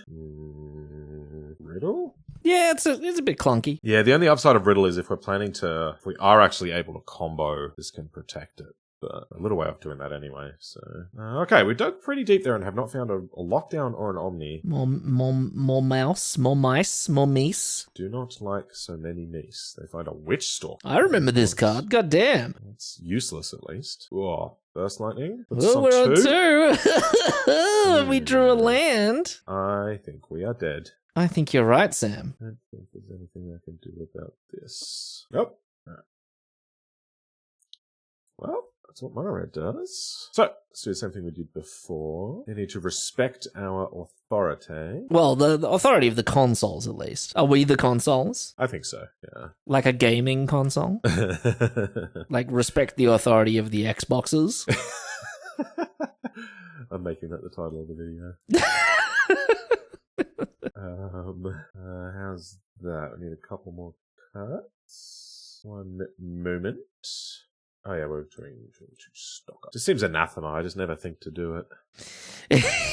Riddle? Yeah, it's a bit clunky. Yeah, the only upside of Riddle is if we are actually able to combo, this can protect it. But a little way off doing that anyway, so... okay, we dug pretty deep there and have not found a lockdown or an Omni. More mouse, more mice, more meese. Do not like so many meese. They find a Witch Stalk. I remember this card, goddamn. It's useless at least. Whoa, Burst Lightning? Well, we're on 2! We drew a land. I think we are dead. I think you're right, Sam. I don't think there's anything I can do about this. Nope. Alright. Well... That's what Mono Red does. So, let's do the same thing we did before. We need to respect our authority. Well, the authority of the consoles, at least. Are we the consoles? I think so, yeah. Like a gaming console? Like, respect the authority of the Xboxes? I'm making that the title of the video. How's that? We need a couple more cards. One moment. Oh yeah, we're doing two stock up. It just seems anathema. I just never think to do it.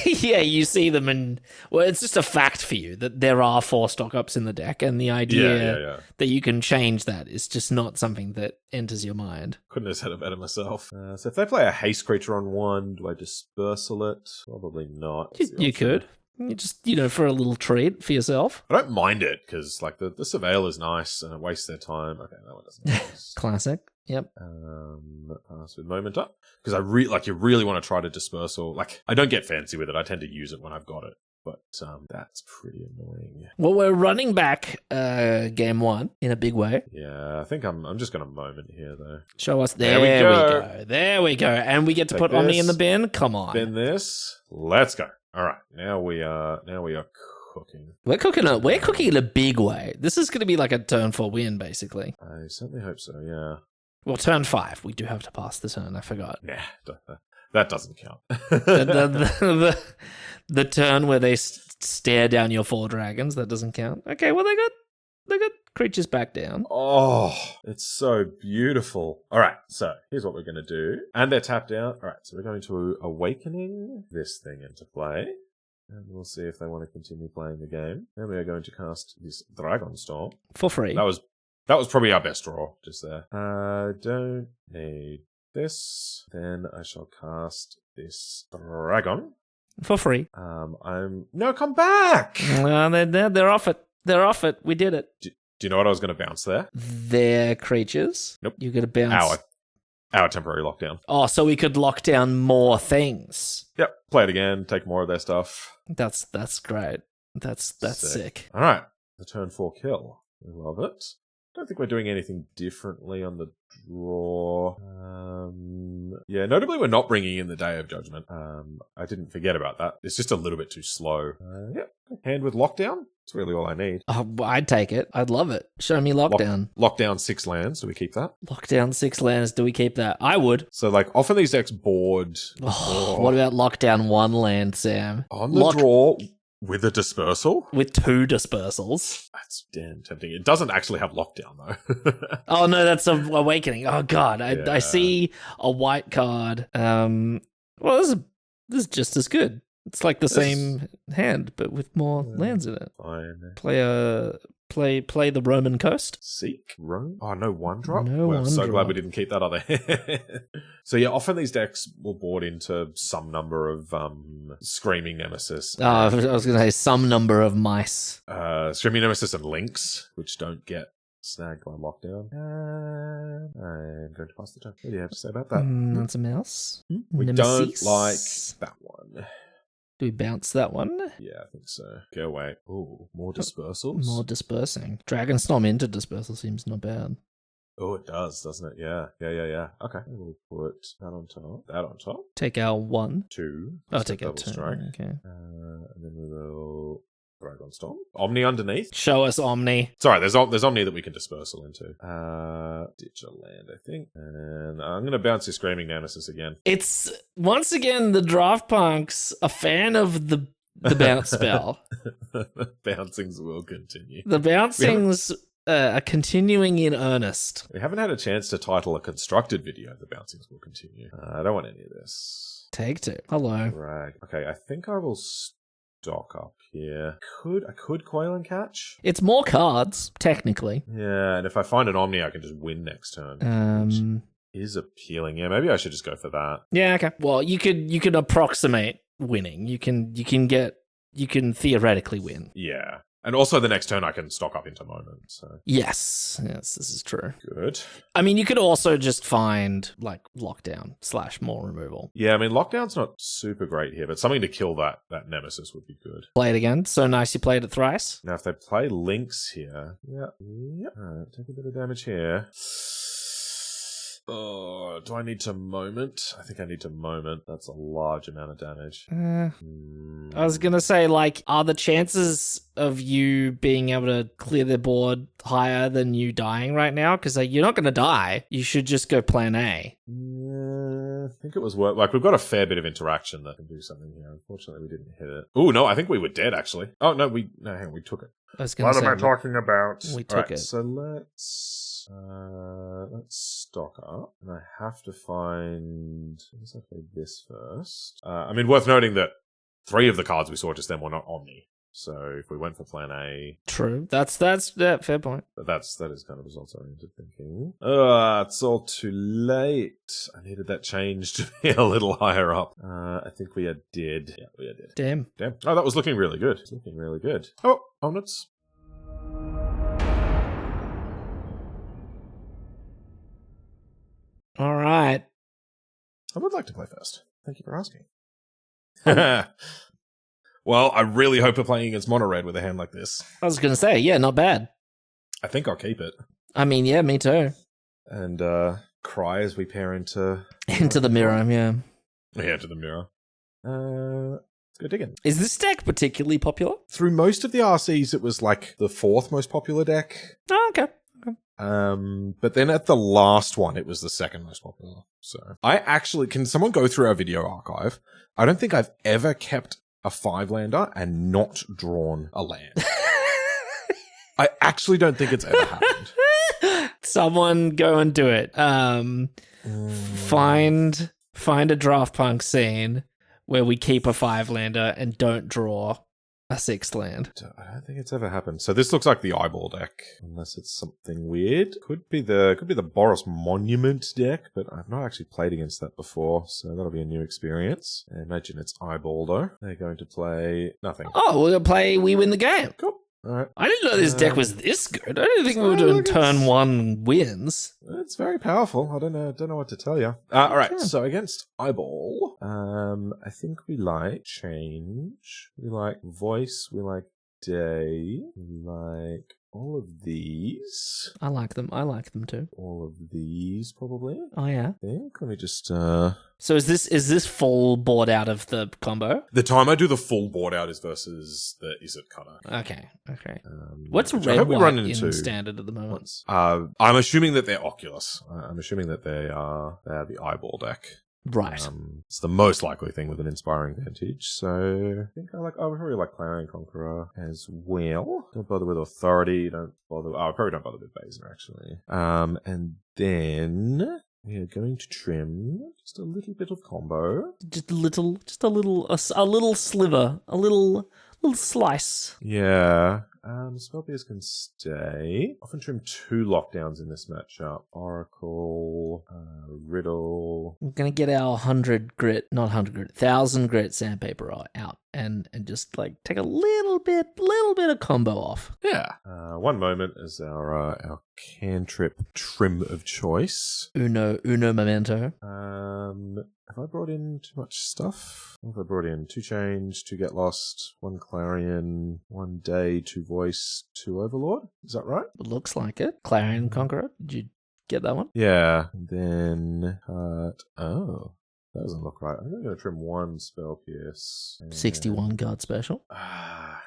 Yeah, you see them and well, it's just a fact for you that there are 4 stock ups in the deck, and the idea that you can change that is just not something that enters your mind. Couldn't have said it better myself. So if they play a haste creature on 1, do I dispersal it? Probably not. You could. You just, for a little treat for yourself. I don't mind it because like the surveil is nice and it wastes their time. Okay, that one doesn't. Classic. Yep. Pass with moment up because you really want to try to dispersal. Like I don't get fancy with it. I tend to use it when I've got it, but that's pretty annoying. Well, we're running back game 1 in a big way. Yeah, I think I'm just gonna moment here though. Show us. There we go. There we go. And we get to put Omni in the bin. Come on. Bin this. Let's go. All right, now we are cooking. We're cooking in a big way. This is going to be like a turn 4 win, basically. I certainly hope so. Yeah. Well, turn 5. We do have to pass the turn. I forgot. Yeah, that doesn't count. the turn where they stare down your 4 dragons, that doesn't count. Okay, well they got creatures back down. Oh, it's so beautiful. All right, so here's what we're going to do. And they're tapped out. All right, so we're going to Awakening this thing into play. And we'll see if they want to continue playing the game. And we are going to cast this Dragonstorm. For free. That was probably our best draw, just there. Don't need this. Then I shall cast this Dragon. For free. No, come back! They're off it. They're off it. We did it. Do you know what I was going to bounce there? Their creatures? Nope. You're going to bounce... Our temporary lockdown. Oh, so we could lock down more things. Yep. Play it again. Take more of their stuff. That's great. That's sick. All right. The turn 4 kill. We love it. Don't think we're doing anything differently on the draw. Yeah, notably we're not bringing in the Day of Judgment. I didn't forget about that. It's just a little bit too slow. Yep. Hand with lockdown. It's really all I need. I'd take it. I'd love it. Show me lockdown. Lockdown 6 lands. Do we keep that? Lockdown 6 lands. Do we keep that? I would. So, like, often these decks board. What about lockdown 1 land, Sam? On the draw with a dispersal? With 2 dispersals. That's damn tempting. It doesn't actually have lockdown, though. Oh, no, that's Awakening. Oh, God. I see a white card. Well, this is just as good. It's like the same hand, but with more lands in it. Fine. Play the Roman Coast. Seek Rome? Oh, no 1-drop? No I'm so one-drop. glad we didn't keep that other hand. So yeah, often these decks will board into some number of Screaming Nemesis. I was going to say some number of mice. Screaming Nemesis and Lynx, which don't get snagged by lockdown. I'm going to pass the turn. What do you have to say about that? That's a mouse. We Nemesis. don't like that one. Do we bounce that one? Yeah, I think so. Go away. Ooh, more dispersals? More dispersing. Dragonstorm into dispersal seems not bad. Oh, it does, doesn't it? Yeah. Okay. We'll put that on top. Take our 1. 2. Take our 2. Strike. Okay. And then we will Dragonstorm. Omni underneath. Show us Omni. Sorry, there's Omni that we can dispersal into. Ditch a land, I think. And I'm going to bounce your Screaming Nemesis again. It's, once again, the Draft Punks, a fan of the bounce spell. Bouncings will continue. The bouncings are continuing in earnest. We haven't had a chance to title a constructed video. The bouncings will continue. I don't want any of this. Take 2. Hello. Drag. Okay, I think I will stock up here. I could Coil and Catch. It's more cards, technically. Yeah, and if I find an Omni, I can just win next turn. Which is appealing. Yeah, maybe I should just go for that. Yeah, okay. Well, you could approximate winning. You can theoretically win. Yeah. And also the next turn I can stock up into Moment, so... Yes, this is true. Good. I mean, you could also just find, like, lockdown / more removal. Yeah, I mean, lockdown's not super great here, but something to kill that Nemesis would be good. Play it again. So nice you played it thrice. Now, if they play Lynx here... Yep. Alright, take a bit of damage here. Oh, do I need to Moment? I think I need to Moment. That's a large amount of damage. I was going to say, like, are the chances of you being able to clear the board higher than you dying right now? Because you're not going to die. You should just go plan A. I think it was worth... Like, we've got a fair bit of interaction that can do something here. Unfortunately, we didn't hit it. Oh, no, I think we were dead, actually. Oh, no, hang on, we took it. I was going to say. What am I talking about? We took it. So let's stock up, and I have to find. I guess I'll play this first. I mean, worth noting that 3 of the cards we saw just then were not Omni. So if we went for plan A, True. That's fair point. but that is kind of results oriented thinking. It's all too late. I needed that change to be a little higher up. I think we are dead. Yeah, we are dead. Damn. Oh, that was looking really good. It's looking really good. Oh, Omnits. All right. I would like to play first. Thank you for asking. Well, I really hope we're playing against mono red with a hand like this. I was going to say, yeah, not bad. I think I'll keep it. I mean, yeah, me too. And cry as we pair into... Into the mirror, yeah. Yeah, to the mirror. Let's go digging. Is this deck particularly popular? Through most of the RCs, it was like the 4th most popular deck. Oh, okay. But then at the last one, it was the 2nd most popular. So I actually... Can someone go through our video archive? I don't think I've ever kept a 5-lander and not drawn a land. I actually don't think it's ever happened. Someone go and do it. Find a draft punk scene where we keep a 5-lander and don't draw a 6th land. I don't think it's ever happened. So this looks like the eyeball deck, unless it's something weird. Could be the Boros Monument deck, but I've not actually played against that before, so that'll be a new experience. I imagine it's eyeball though. They're going to play nothing. Oh, we're going to play We Win the Game. Cool. All right. I didn't know this deck was this good. I didn't think we were doing turn 1 wins. It's very powerful. I don't know what to tell you. All right. Okay. So against eyeball, I think we like change. We like voice. We like day. We like all of these. I like them. I like them too. All of these probably. Oh yeah. I think. Let me just. So is this full board out of the combo? The time I do the full board out is versus the Is It Cutter. Okay. What's which I red hope we white run in into standard at the moment? I'm assuming that they're Oculus. I'm assuming that they are the eyeball deck. Right. It's the most likely thing with an Inspiring Vantage. So I think I probably like Clarion Conqueror as well. Don't bother with Authority. I probably don't bother with Beza actually. And then we are going to trim just a little bit of combo. Just a little sliver, a little slice. Yeah. Spellbeers can stay. Often trim 2 lockdowns in this matchup. Oracle, Riddle. We're gonna get our 1,000 grit sandpaper out and just like take a little bit of combo off. Yeah. One moment is our cantrip trim of choice. Uno memento. Have I brought in too much stuff? What have I brought in? 2 change, 2 get lost, 1 Clarion, 1 day, 2 voice, 2 Overlord. Is that right? It looks like it. Clarion Conqueror. Did you get that one? Yeah. And then that doesn't look right. I'm going to trim 1 spell pierce. 61 guard special.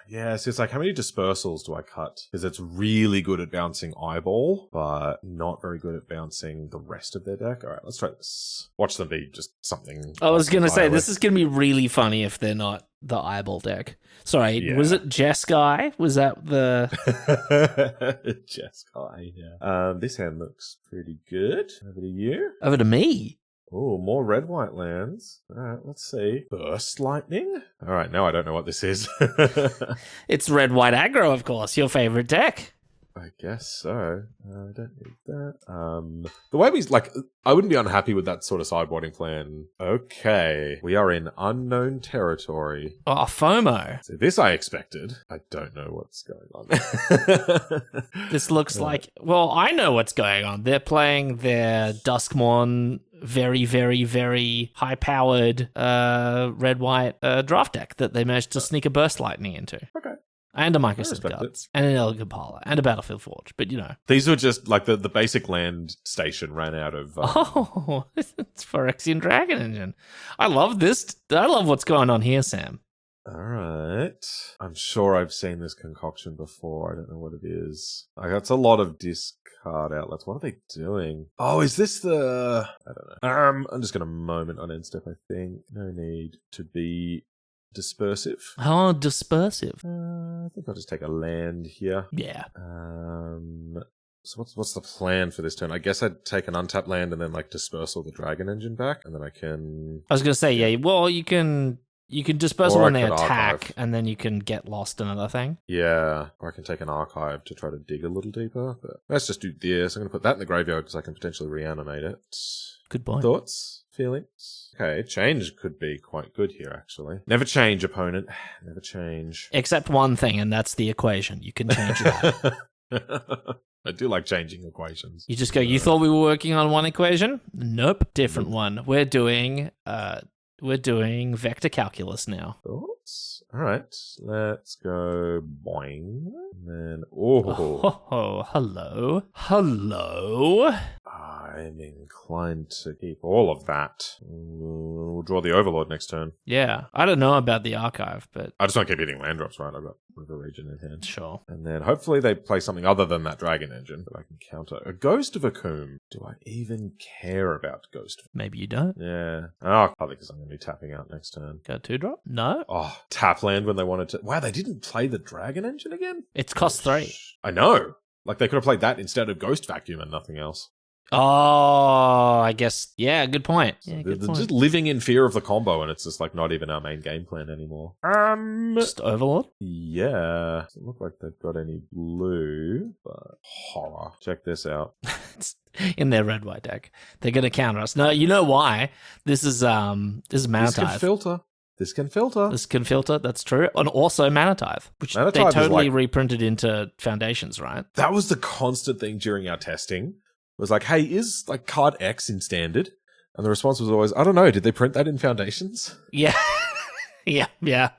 Yeah, so it's like, how many dispersals do I cut? Because it's really good at bouncing eyeball, but not very good at bouncing the rest of their deck. All right, let's try this. Watch them be just something. I was going to say, this is going to be really funny if they're not the eyeball deck. Sorry, Yeah. Was it Jeskai? Was that the... Jeskai, yeah. This hand looks pretty good. Over to you. Over to me. Oh, more red-white lands. All right, let's see. Burst Lightning? All right, now I don't know what this is. It's red-white aggro, of course, your favorite deck. I guess so. I don't need that. The way I wouldn't be unhappy with that sort of sideboarding plan. Okay, we are in unknown territory. Oh, FOMO. So this I expected. I don't know what's going on. This looks like... Well, I know what's going on. They're playing their Duskmourn very, very, very high-powered red-white draft deck that they managed to sneak a Burst Lightning into. Okay. And a Microsoft respect Guards. And an Elegant Parlor. And a Battlefield Forge. But, you know. These were just like the basic land station ran out of... Oh, it's Phyrexian Dragon Engine. I love this. I love what's going on here, Sam. All right. I'm sure I've seen this concoction before. I don't know what it is. That's a lot of discard outlets. What are they doing? Oh, is this the... I don't know. I'm just going to moment on end step, I think. No need to be dispersive. Oh, dispersive. I think I'll just take a land here. Yeah. So what's the plan for this turn? I guess I'd take an untapped land and then like dispersal the dragon engine back, and then I can. I was gonna say, yeah. Well, you can dispersal Or I when they can attack, archive. and then you can get lost another thing. Yeah, or I can take an archive to try to dig a little deeper. But let's just do this. I'm going to put that in the graveyard because I can potentially reanimate it. Good point. Thoughts? Feelings? Okay, change could be quite good here, actually. Never change, opponent. Never change. Except one thing, and that's the equation. You can change that. I do like changing equations. You just go, you thought we were working on one equation? Nope, different one. We're doing vector calculus now. Thoughts? All right, let's go boing. And then, Hello. I'm inclined to keep all of that. We'll draw the Overlord next turn. Yeah, I don't know about the archive, but I just don't keep hitting land drops, right? I've got River Regent in hand. sure. And then hopefully they play something other than that dragon engine that I can counter. A Ghost of a Coombe. Do I even care about Ghost of Maybe you don't. Yeah. Oh, probably because I'm going to be tapping out next turn. Go 2-drop? No. Oh, tap land when they wanted to. Wow, they didn't play the dragon engine again? It's cost 3. I know. Like they could have played that instead of Ghost Vacuum and nothing else. Oh, I guess. Yeah, good point. So Yeah, they're good point. just living in fear of the combo, and it's just like not even our main game plan anymore. Just Overlord? Yeah. Doesn't look like they've got any blue, but horror. Check this out. It's in their red-white deck. They're going to counter us. No, you know why? This is Mana This can Tithe. filter. This can filter. This can filter, that's true. And also Mana Tithe, which Mana they Tithe is totally like- reprinted into Foundations, right? That was the constant thing during our testing. It was like, hey, is like card X in standard? And the response was always, I don't know, did they print that in Foundations? Yeah. yeah.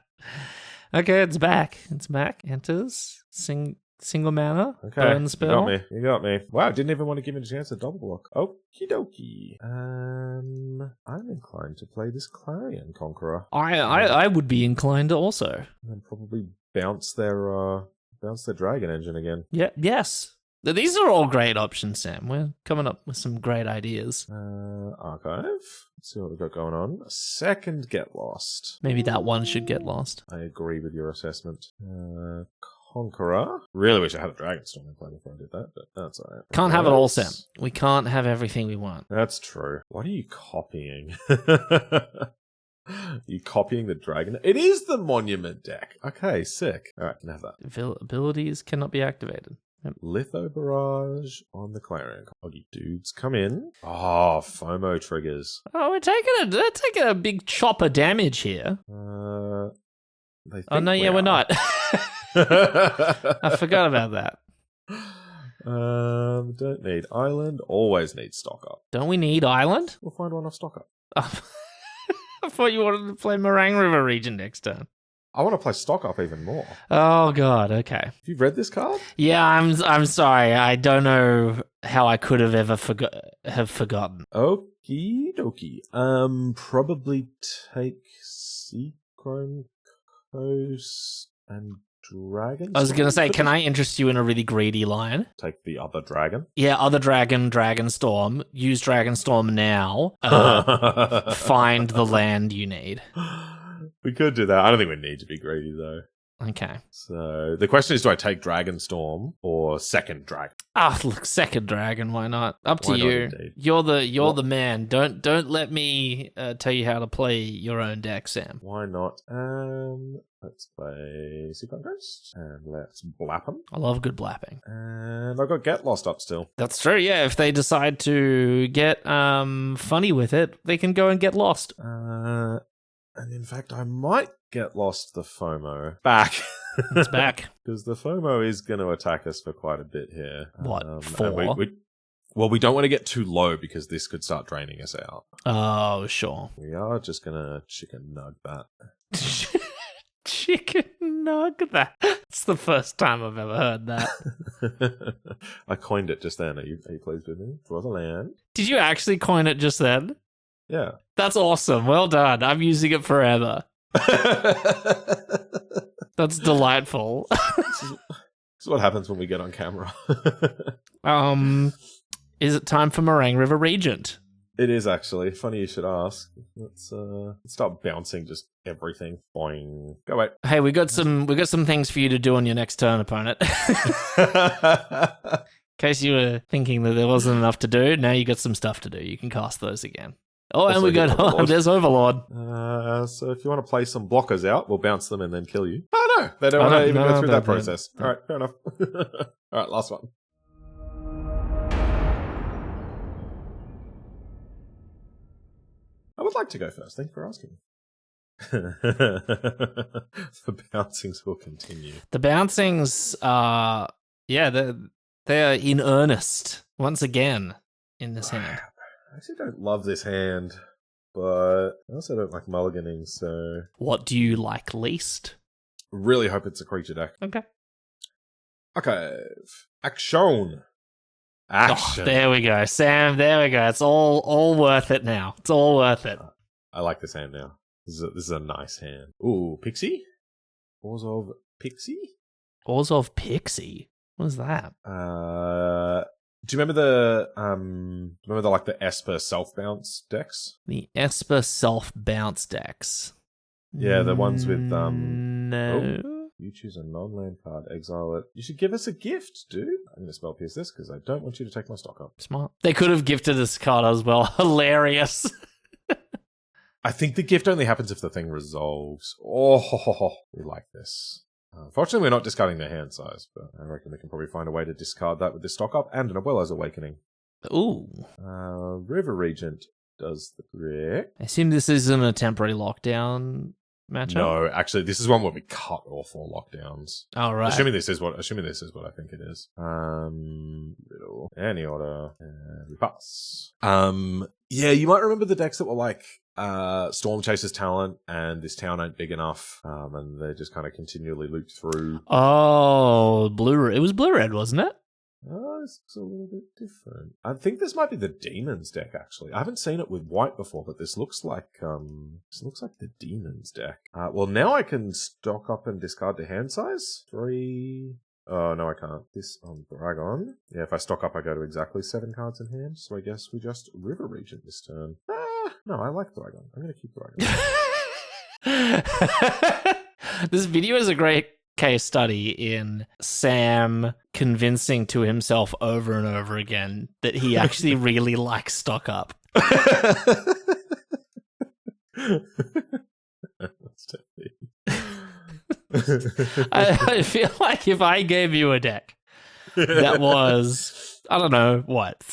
Okay, it's back. Enters. Single mana. Okay, Burn spell. You got me. Wow, didn't even want to give me a chance to double block. Okie dokie. I'm inclined to play this Clarion Conqueror. I would be inclined to also. And then probably bounce their dragon engine again. Yeah. Yes. These are all great options, Sam. We're coming up with some great ideas. Archive. Let's see what we've got going on. Second Get Lost. Maybe that one should get lost. I agree with your assessment. Conqueror. Really wish I had a Dragonstorm in play before I did that, but that's alright. Can't have it all, Sam. We can't have everything we want. That's true. What are you copying? You copying the dragon? It is the monument deck. Okay, sick. Alright, can have that. Abilities cannot be activated. Litho Barrage on the Clarion. Conqueror. Dudes, come in. Oh, FOMO triggers. Oh, we're taking a big chop of damage here. They think Oh no, yeah, we're not. I forgot about that. Don't need island. Always need stock up. Don't we need Island? We'll find one off stock up. I thought you wanted to play Marang River Region next turn. I want to play stock up even more. Oh god, okay. Have you read this card? Yeah, I'm sorry. I don't know how I could have ever forgotten. Okie dokie. Probably take Seachrome Coast and Dragon. I was going to say, can I interest you in a really greedy line? Take the other dragon? Yeah, other dragon, Dragonstorm. Use Dragonstorm now. Find the land you need. We could do that. I don't think we need to be greedy, though. Okay. So the question is, do I take Dragonstorm or second dragon? Ah, look, second dragon. Why not? Up to Why not, you. indeed? You're the man. Don't let me tell you how to play your own deck, Sam. Why not? Let's play Seachrome Coast and let's blap them. I love good blapping. And I've got Get Lost up still. That's true. Yeah, if they decide to get funny with it, they can go and get lost. And in fact, I might Get Lost the FOMO back. It's back. Because the FOMO is going to attack us for quite a bit here. What, 4? Well, we don't want to get too low because this could start draining us out. Oh, sure. We are just going to chicken nug that. Chicken nug that. It's the first time I've ever heard that. I coined it just then. Are you pleased with me? Draw the land. Did you actually coin it just then? Yeah. That's awesome. Well done. I'm using it forever. That's delightful. This is what happens when we get on camera. Is it time for Marang River Regent? It is actually. Funny you should ask. Let's start bouncing just everything. Boing. Go away. Hey, we got some things for you to do on your next turn, opponent. In case you were thinking that there wasn't enough to do, now you got some stuff to do. You can cast those again. Oh, and Also we got Overlord. there's Overlord. So if you want to play some blockers out, we'll bounce them and then kill you. Oh no, they don't want to even go through that process. All right, fair enough. All right, last one. I would like to go first. Thank you for asking. The bouncings will continue. The bouncings are, they're in earnest once again in this hand. I actually don't love this hand, but I also don't like mulliganing, so... What do you like least? Really hope it's a creature deck. Okay. Okay. Action. Action. Oh, there we go, Sam. There we go. It's all worth it now. It's all worth it. I like this hand now. This is a nice hand. Ooh, Pixie? Oars of Pixie? Oars of Pixie? What is that? Do you remember the Esper self bounce decks? The Esper self bounce decks. Yeah, the ones with No. Oh, you choose a non-land card, exile it. You should give us a gift, dude. I'm going to spell pierce this because I don't want you to take my stock up. Smart. They could have gifted this card as well. Hilarious. I think the gift only happens if the thing resolves. Oh, we like this. Fortunately, we're not discarding their hand size, but I reckon we can probably find a way to discard that with this stock up and an Abuelo's Awakening. Ooh. River Regent does the trick. I assume this isn't a temporary lockdown matchup? No, actually, this is one where we cut off all lockdowns. Oh, right. Assuming this is what I think it is. Riddle. Any order. And we pass. Yeah, you might remember the decks that were like Storm Chaser's Talent and This Town Ain't Big Enough, and they just kind of continually loop through. Oh, blue. It was blue-red, wasn't it? Oh, this looks a little bit different. I think this might be the Demons deck, actually. I haven't seen it with white before, but this looks like the Demons deck. Well, now I can stock up and discard the hand size. 3. Oh, no, I can't. This on Dragon. Yeah, if I stock up, I go to exactly 7 cards in hand. So I guess we just River Regent this turn. No, I like Dragon. I'm going to keep Dragon. This video is a great case study in Sam convincing to himself over and over again that he actually really likes stock up. That's tempting. I feel like if I gave you a deck that was, I don't know, what,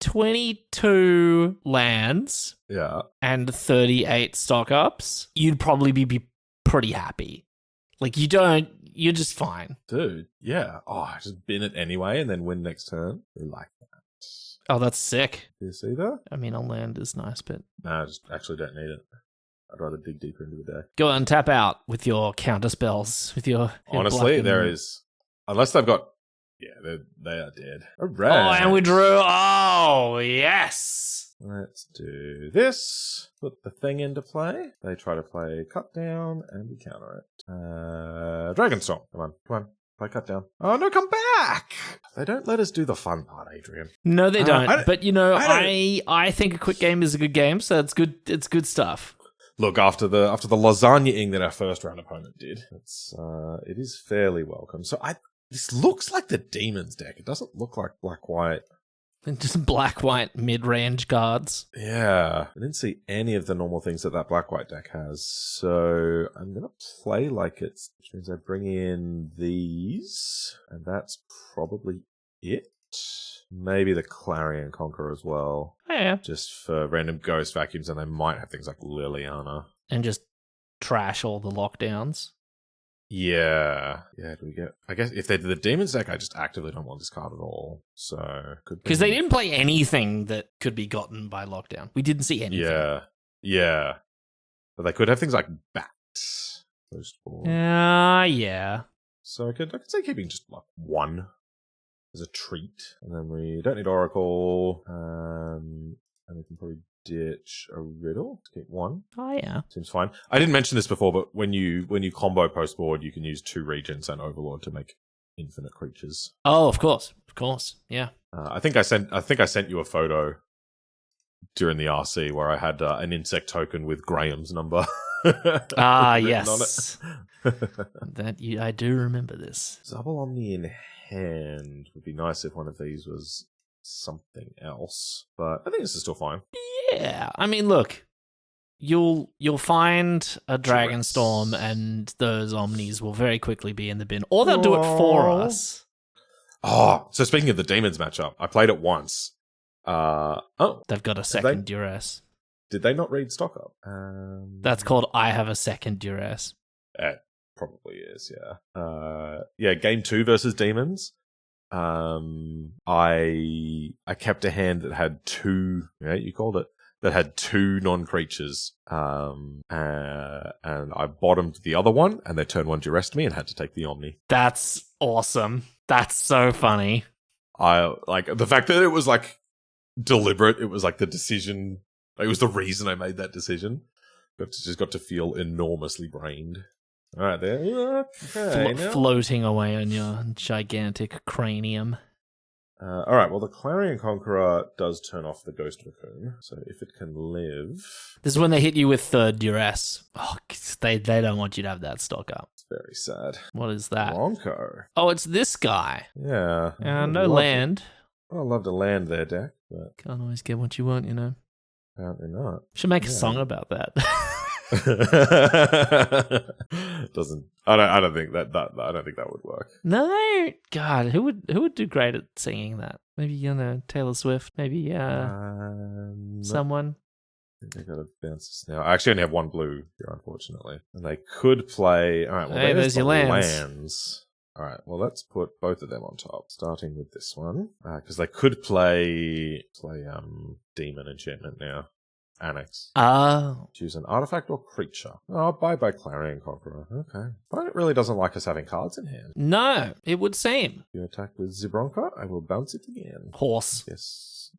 22 lands Yeah. and 38 stock ups, you'd probably be pretty happy. Like, you're just fine. Dude, yeah. Oh, just bin it anyway and then win next turn. We like that. Oh, that's sick. Do you see that? I mean, a land is nice, but Nah, I just actually don't need it. I'd rather dig deeper into the deck. go and tap out with your counter spells, with your Honestly, black there and- is... Unless they've got... Yeah, they are dead. All Oh, right. and we drew. Oh, yes. Let's do this. Put the thing into play. They try to play cut down, and we counter it. Dragonstorm. Come on. Play cut down. Oh, no, come back! They don't let us do the fun part, Adrian. No, they don't. I don't- But, you know, I I think a quick game is a good game, so it's good. It's good stuff. Look, after the lasagna-ing that our first round opponent did, it is fairly welcome. So this looks like the Demons deck. It doesn't look like black-white. And just black-white mid-range cards. Yeah. I didn't see any of the normal things that black-white deck has. So I'm going to play like it's... Which means I bring in these. And that's probably it. Maybe the Clarion Conqueror as well. Oh, yeah. Just for random ghost vacuums. And they might have things like Liliana. And just trash all the lockdowns. Yeah. Yeah, do we get... I guess if they did the Demons deck, I just actively don't want this card at all. So... Because they didn't play anything that could be gotten by lockdown. We didn't see anything. Yeah. But they could have things like Bats. Yeah. So I could say keeping just like 1 as a treat. And then we don't need Oracle. And we can probably ditch a Riddle to keep 1. Oh, yeah. Seems fine. I didn't mention this before, but when you combo post board, you can use 2 Regents and Overlord to make infinite creatures. Oh, of course. Of course, yeah. I think I sent you a photo during the RC where I had an insect token with Graham's number. Yes. On it. I do remember this. Double Omni in hand would be nice if one of these was something else, but I think this is still fine. Yeah, I mean, look, you'll find a Dragonstorm, and those Omnis will very quickly be in the bin, or they'll do it for us. Oh, so speaking of the Demons matchup, I played it once. They've got a second duress. Did they not read stock up? That's called I have a second duress. It probably is, yeah. Game 2 versus Demons. I kept a hand that had two. Yeah, you called it. That had two non-creatures. And I bottomed the other one, and they turned one duress me and had to take the Omni. That's awesome. That's so funny. I like the fact that it was like deliberate. It was like the decision. It was the reason I made that decision. But just got to feel enormously brained. All right, there. Okay, floating away on your gigantic cranium. All right, well, the Clarion Conqueror does turn off the Ghost Raccoon, so if it can live... This is when they hit you with third duress. Oh, they don't want you to have that stock up. It's very sad. What is that? Bronco. Oh, it's this guy. Yeah. No land. I'd love to land there, Deck, but... Can't always get what you want, you know. Apparently not. Should make a song about that. Doesn't. I don't think that would work. No, God, who would do great at singing that? Maybe Taylor Swift. Maybe someone. I think I gotta bounce this now. I actually only have one blue here, unfortunately, and they could play. All right, well, hey, there's your lands. All right, well, let's put both of them on top, starting with this one, because they could play Demon Enchantment now. Annex. Oh. Choose an artifact or creature. Oh, bye-bye Clarion Conqueror. Okay. But it really doesn't like us having cards in hand. No, it would seem. If you attack with Zibronka, I will bounce it again. Horse. Yes.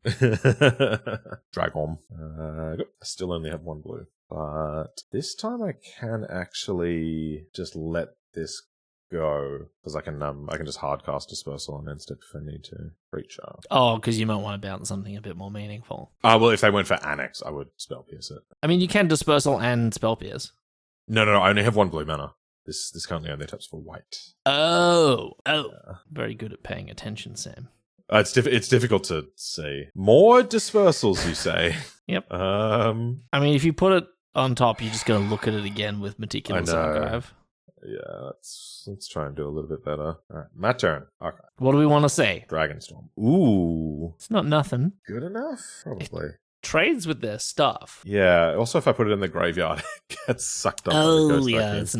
Dragon. I still only have one blue. But this time I can actually just let this go, because I can just hardcast Dispersal on end step if I need to. Creature. Oh, because you might want to bounce something a bit more meaningful. Well, if they went for Annex, I would Spell Pierce it. I mean, you can Dispersal and Spell Pierce. No, I only have one blue mana. This currently only taps for white. Oh. Very good at paying attention, Sam. It's difficult to see. More Dispersals, you say? Yep. I mean, if you put it on top, you're just going to look at it again with Meticulous Archive. Yeah, let's try and do a little bit better. All right, my turn. Okay. What do we want to say? Dragonstorm. Ooh. It's not nothing. Good enough? Probably. It trades with their stuff. Yeah, also if I put it in the graveyard, it gets sucked up. Oh, yeah, that's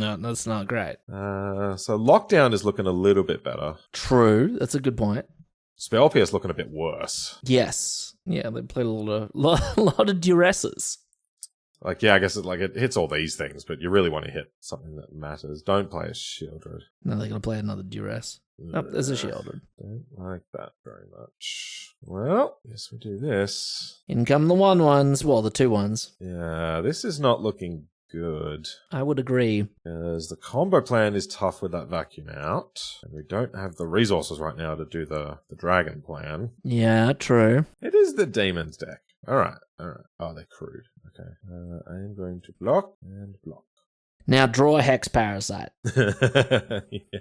not great. So Lockdown is looking a little bit better. True, that's a good point. Spell Pierce looking a bit worse. Yes. Yeah, they played a lot of duresses. Like, yeah, I guess it hits all these things, but you really want to hit something that matters. Don't play a Shieldred. No, they're going to play another duress. Nope, there's a Shieldred. Don't like that very much. Well, yes, we do this. In come the 1/1s. Well, the 2/1s. Yeah, this is not looking good. I would agree. Because the combo plan is tough with that vacuum out. And we don't have the resources right now to do the dragon plan. Yeah, true. It is the demons deck. All right. Oh, they're crude. Okay. I am going to block and block. Now draw a Hex Parasite. Yeah.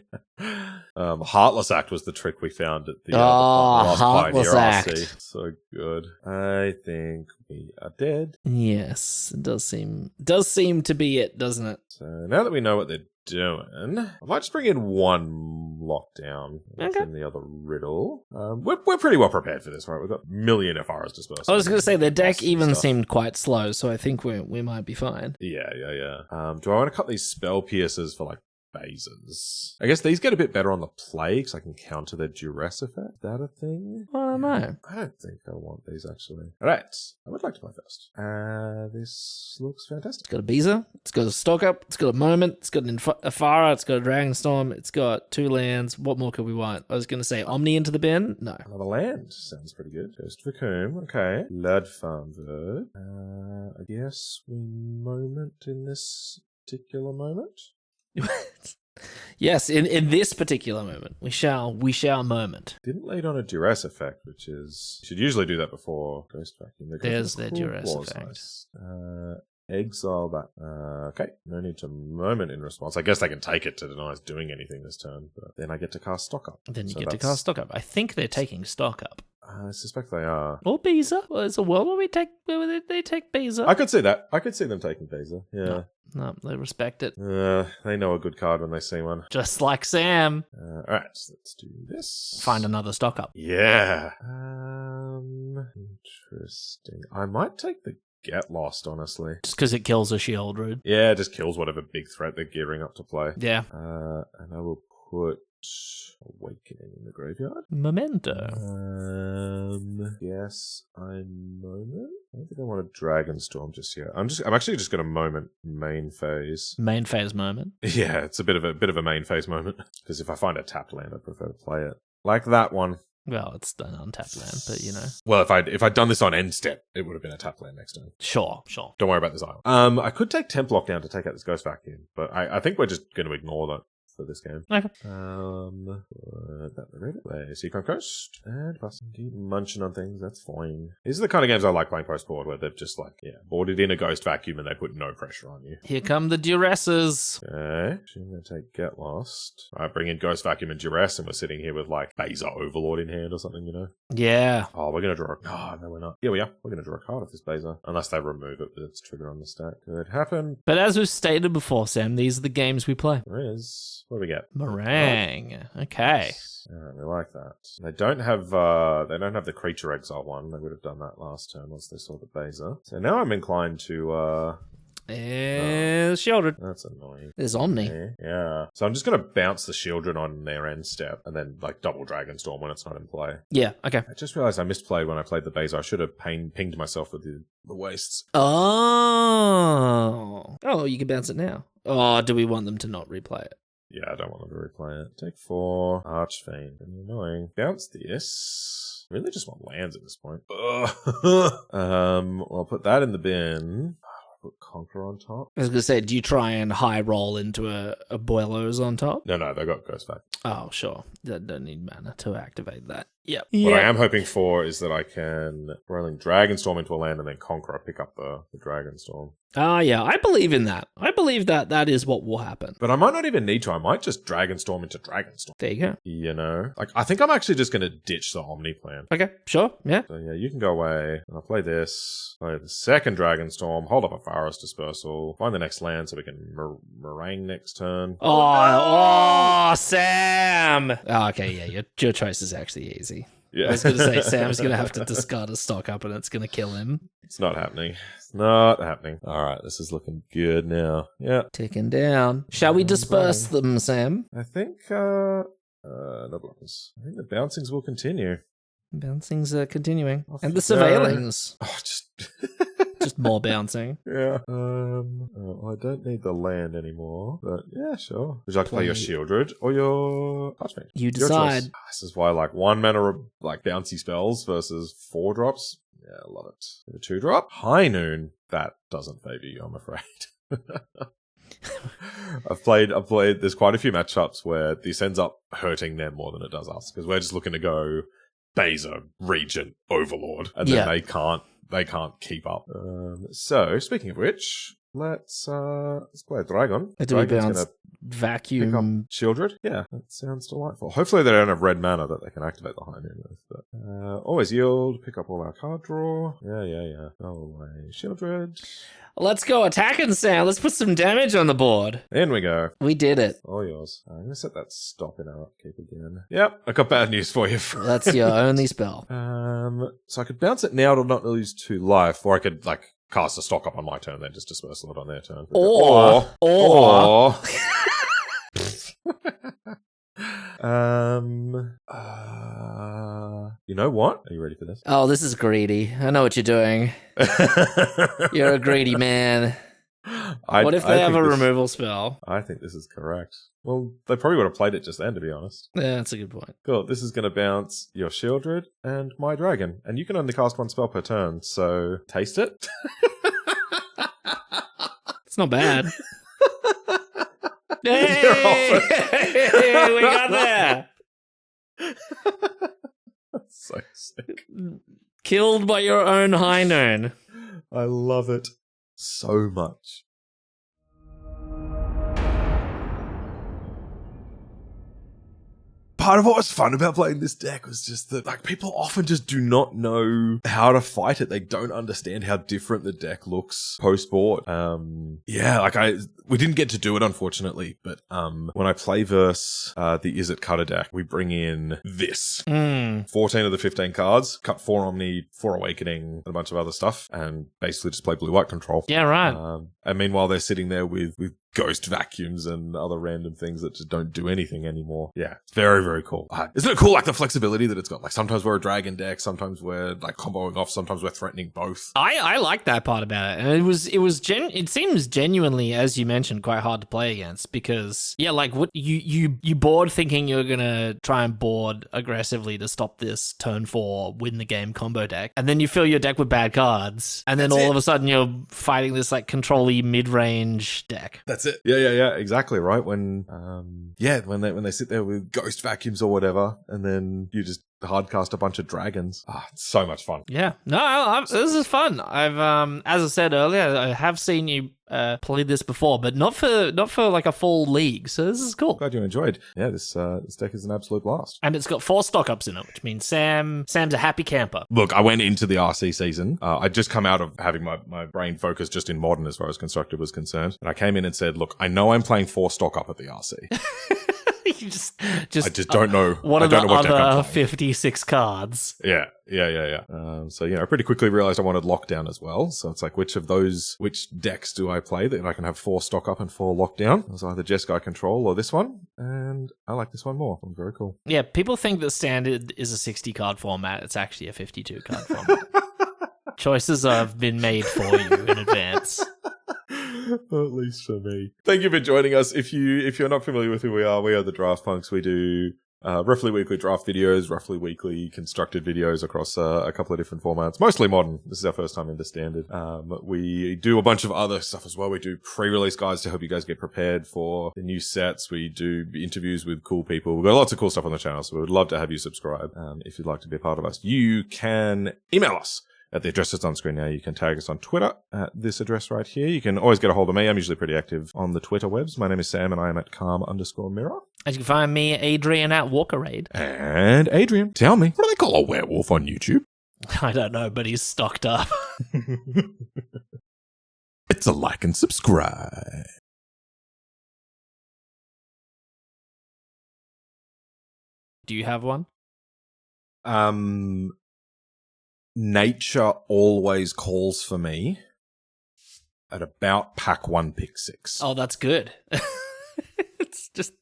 Heartless Act was the trick we found at the last Heartless Pioneer Act. RC. So good. I think we are dead. Yes, it does seem to be it, doesn't it? So now that we know what they're doing, I might just bring in one lockdown in the other riddle. We're pretty well prepared for this, right? We've got a million Epharas dispersed. I was going to say, their deck even seemed quite slow, so I think we might be fine. Yeah. Do I want to cut these spell pierces for like Bezas? I guess these get a bit better on the play because I can counter their duress effect. Is that a thing? I don't know. I don't think I want these actually. Alright, I would like to play first. This looks fantastic. It's got a Beza, it's got a Stock Up, it's got a Moment, it's got an Ephara, it's got a Dragonstorm, it's got 2 lands. What more could we want? I was going to say Omni into the bin? No. Another land. Sounds pretty good. Ghost of the Coombe. Okay. Floodfarm Verge. I guess we Moment in this particular moment. Yes, in this particular moment, we shall moment. Didn't lead on a duress effect, which is... You should usually do that before Ghost Vacuum. There's their duress effect. Exile that. Okay, no need to moment in response. I guess they can take it to deny us doing anything this turn, but then I get to cast Stock Up. Then you get to cast Stock Up. I think they're taking Stock Up. I suspect they are. Or Beza. Well, it's a world where they take Beza. I could see that. I could see them taking Beza. Yeah. No, they respect it. They know a good card when they see one. Just like Sam. Alright, so let's do this. Find another Stock Up. Yeah. Interesting. I might take the Get Lost, honestly. Just because it kills a Shieldred. Yeah, it just kills whatever big threat they're gearing up to play. Yeah. And I will put Awakening in the graveyard. Memento. Yes, I moment. I don't think I want a Dragonstorm just yet. I'm actually just going to moment main phase. Main phase moment. Yeah, it's a bit of a main phase moment. Because if I find a tapped land, I prefer to play it like that one. Well, it's an untapped land, but you know. Well, if I'd done this on end step, it would have been a tapped land next turn. Sure. Don't worry about this island. I could take Templock down to take out this Ghost Vacuum, but I think we're just going to ignore that for this game. Okay. Seachrome Coast and keep munching on things. That's fine. These are the kind of games I like playing post board, where they've just boarded in a Ghost Vacuum and they put no pressure on you. Here come the duresses. Okay, I'm going to take Get Lost. I bring in Ghost Vacuum and Duress, and we're sitting here with Beza Overlord in hand or something, you know? Yeah. Oh, we're going to draw. Oh, no, we're not. Yeah, we are. We're going to draw a card off this Beza, unless they remove it with its trigger on the stack. Could happen. But as we've stated before, Sam, these are the games we play. There is. What do we get? Marang. Okay. Alright, we like that. They don't have the creature exile one. They would have done that last turn once they saw the Beza. So now I'm inclined to Shieldred. That's annoying. There's Omni. Yeah. So I'm just gonna bounce the Shieldred on their end step and then double Dragonstorm when it's not in play. Yeah, okay. I just realized I misplayed when I played the Beza. I should have pinged myself with the Wastes. Oh, you can bounce it now. Oh, do we want them to not replay it? Yeah, I don't want them to replay it. Take 4. Archfiend. Annoying. Bounce this. Really just want lands at this point. I'll put that in the bin. Put Conqueror on top. I was going to say, do you try and high roll into a Abuelo's on top? No, they got Ghost Vac. Oh, sure. They don't need mana to activate that. Yep. What I am hoping for is that I can Roiling Dragonstorm into a land and then Conqueror pick up the Dragonstorm. Yeah, I believe in that. I believe that is what will happen. But I might not even need to. I might just Dragonstorm into Dragonstorm. There you go. You know? I think I'm actually just going to ditch the Omni plan. Okay, sure, yeah. So yeah, you can go away. And I'll play this. Play the second Dragonstorm. Hold up Ephara's Dispersal. Find the next land so we can Marang next turn. Oh, Sam! Oh, okay, yeah, your choice is actually easy. Yeah. I was going to say, Sam's going to have to discard a Stock Up and it's going to kill him. It's not happening. It's not happening. All right, this is looking good now. Yeah. Ticking down. Shall we disperse them, Sam? I think, no blockers. I think the bouncings will continue. Bouncing's continuing. Off And you the go. surveillings. Oh, just... Just more bouncing. Yeah. I don't need the land anymore, but yeah, sure. Would you like to play your Shieldred or your Archmage? You Your decide. choice. This is why, 1 mana, bouncy spells versus 4 drops. Yeah, I love it. A 2-drop. High Noon. That doesn't favor you, I'm afraid. I've played, there's quite a few matchups where this ends up hurting them more than it does us, because we're just looking to go Beza, Regent, Overlord, and then they can't keep up. So, speaking of which, let's play a Dragon. Do we Dragon's bounce gonna vacuum? pick up Shieldred? Yeah, that sounds delightful. Hopefully they don't have red mana that they can activate the High Noon with. But, always yield, pick up all our card draw. Yeah. Go away, Shieldred. Let's go attacking, Sam. Let's put some damage on the board. In we go. We did it. All yours. I'm going to set that stop in our upkeep again. Yep, I got bad news for you. That's your only spell. So I could bounce it now to not lose 2 life, or I could, cast a Stock Up on my turn, then just Dispersal it on their turn. Or you know what? Are you ready for this? Oh, this is greedy. I know what you're doing. You're a greedy man. What if they have a removal spell? I think this is correct. Well, they probably would have played it just then, to be honest. Yeah, that's a good point. Cool. This is going to bounce your Shieldred and my dragon. And you can only cast 1 spell per turn, so taste it. It's not bad. Hey! We got there. That's so sick. Killed by your own Hynern. I love it so much. Part of what was fun about playing this deck was just that, like, people often just do not know how to fight it. They don't understand how different the deck looks post-board. We didn't get to do it, unfortunately, but when I play versus the Is It Cutter deck, we bring in this. 14 of the 15 cards, cut 4 Omni, 4 Awakening, and a bunch of other stuff, and basically just play blue-white control. Yeah, right. And meanwhile, they're sitting there with ghost vacuums and other random things that just don't do anything anymore. Yeah, it's very, very cool. Isn't it cool, like, the flexibility that it's got? Like, sometimes we're a dragon deck, sometimes we're, like, comboing off, sometimes we're threatening both. I like that part about it. And it seems genuinely, as you mentioned, quite hard to play against because, yeah, like, what you board thinking you're gonna try and board aggressively to stop this turn 4 win the game combo deck, and then you fill your deck with bad cards, and then all of a sudden you're fighting this, like, control-y mid-range deck. That's it. Yeah, exactly, right? When they sit there with ghost vacuums or whatever, and then you just hardcast a bunch of dragons. It's so much fun. Yeah. No, this is fun. I've as I said earlier, I have seen you play this before, but not for like a full league. So this is cool. Glad you enjoyed. Yeah, this deck is an absolute blast. And it's got 4 stock ups in it, which means Sam's a happy camper. Look, I went into the RC season. I'd just come out of having my brain focused just in Modern as far as Constructed was concerned. And I came in and said, look, I know I'm playing 4 stock up at the RC. You just I just don't know. What I are don't the know what deck I'm other playing. 56 cards? Yeah. So, I pretty quickly realized I wanted lockdown as well. So it's like, which decks do I play that I can have 4 stock up and 4 lockdown? It was either Jeskai Control or this one. And I like this one more. It's very cool. Yeah, people think that Standard is a 60 card format. It's actually a 52 card format. Choices have been made for you in advance. At least for me. Thank you for joining us. If you're not familiar with who we are the Draft Punks. We do roughly weekly draft videos, roughly weekly constructed videos across a couple of different formats, mostly Modern. This is our first time into Standard. We do a bunch of other stuff as well. We do pre-release guides to help you guys get prepared for the new sets. We do interviews with cool people. We've got lots of cool stuff on the channel, so we would love to have you subscribe. If you'd like to be a part of us, you can email us at the address that's on screen now. You can tag us on Twitter at this address right here. You can always get a hold of me. I'm usually pretty active on the Twitter webs. My name is Sam and I am at calm_mirror. And you can find me, Adrian, at Walkerade. And Adrian, tell me, what do they call a werewolf on YouTube? I don't know, but he's stocked up. It's a like and subscribe. Do you have one? Nature always calls for me at about pack 1, pick 6. Oh, that's good. It's just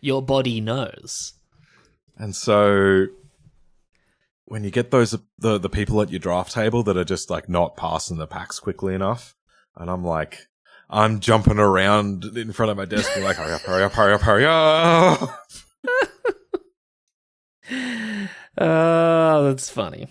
your body knows. And so when you get those the people at your draft table that are just like not passing the packs quickly enough, and I'm jumping around in front of my desk and like, hurry up, hurry up, hurry up, hurry up. Oh, that's funny.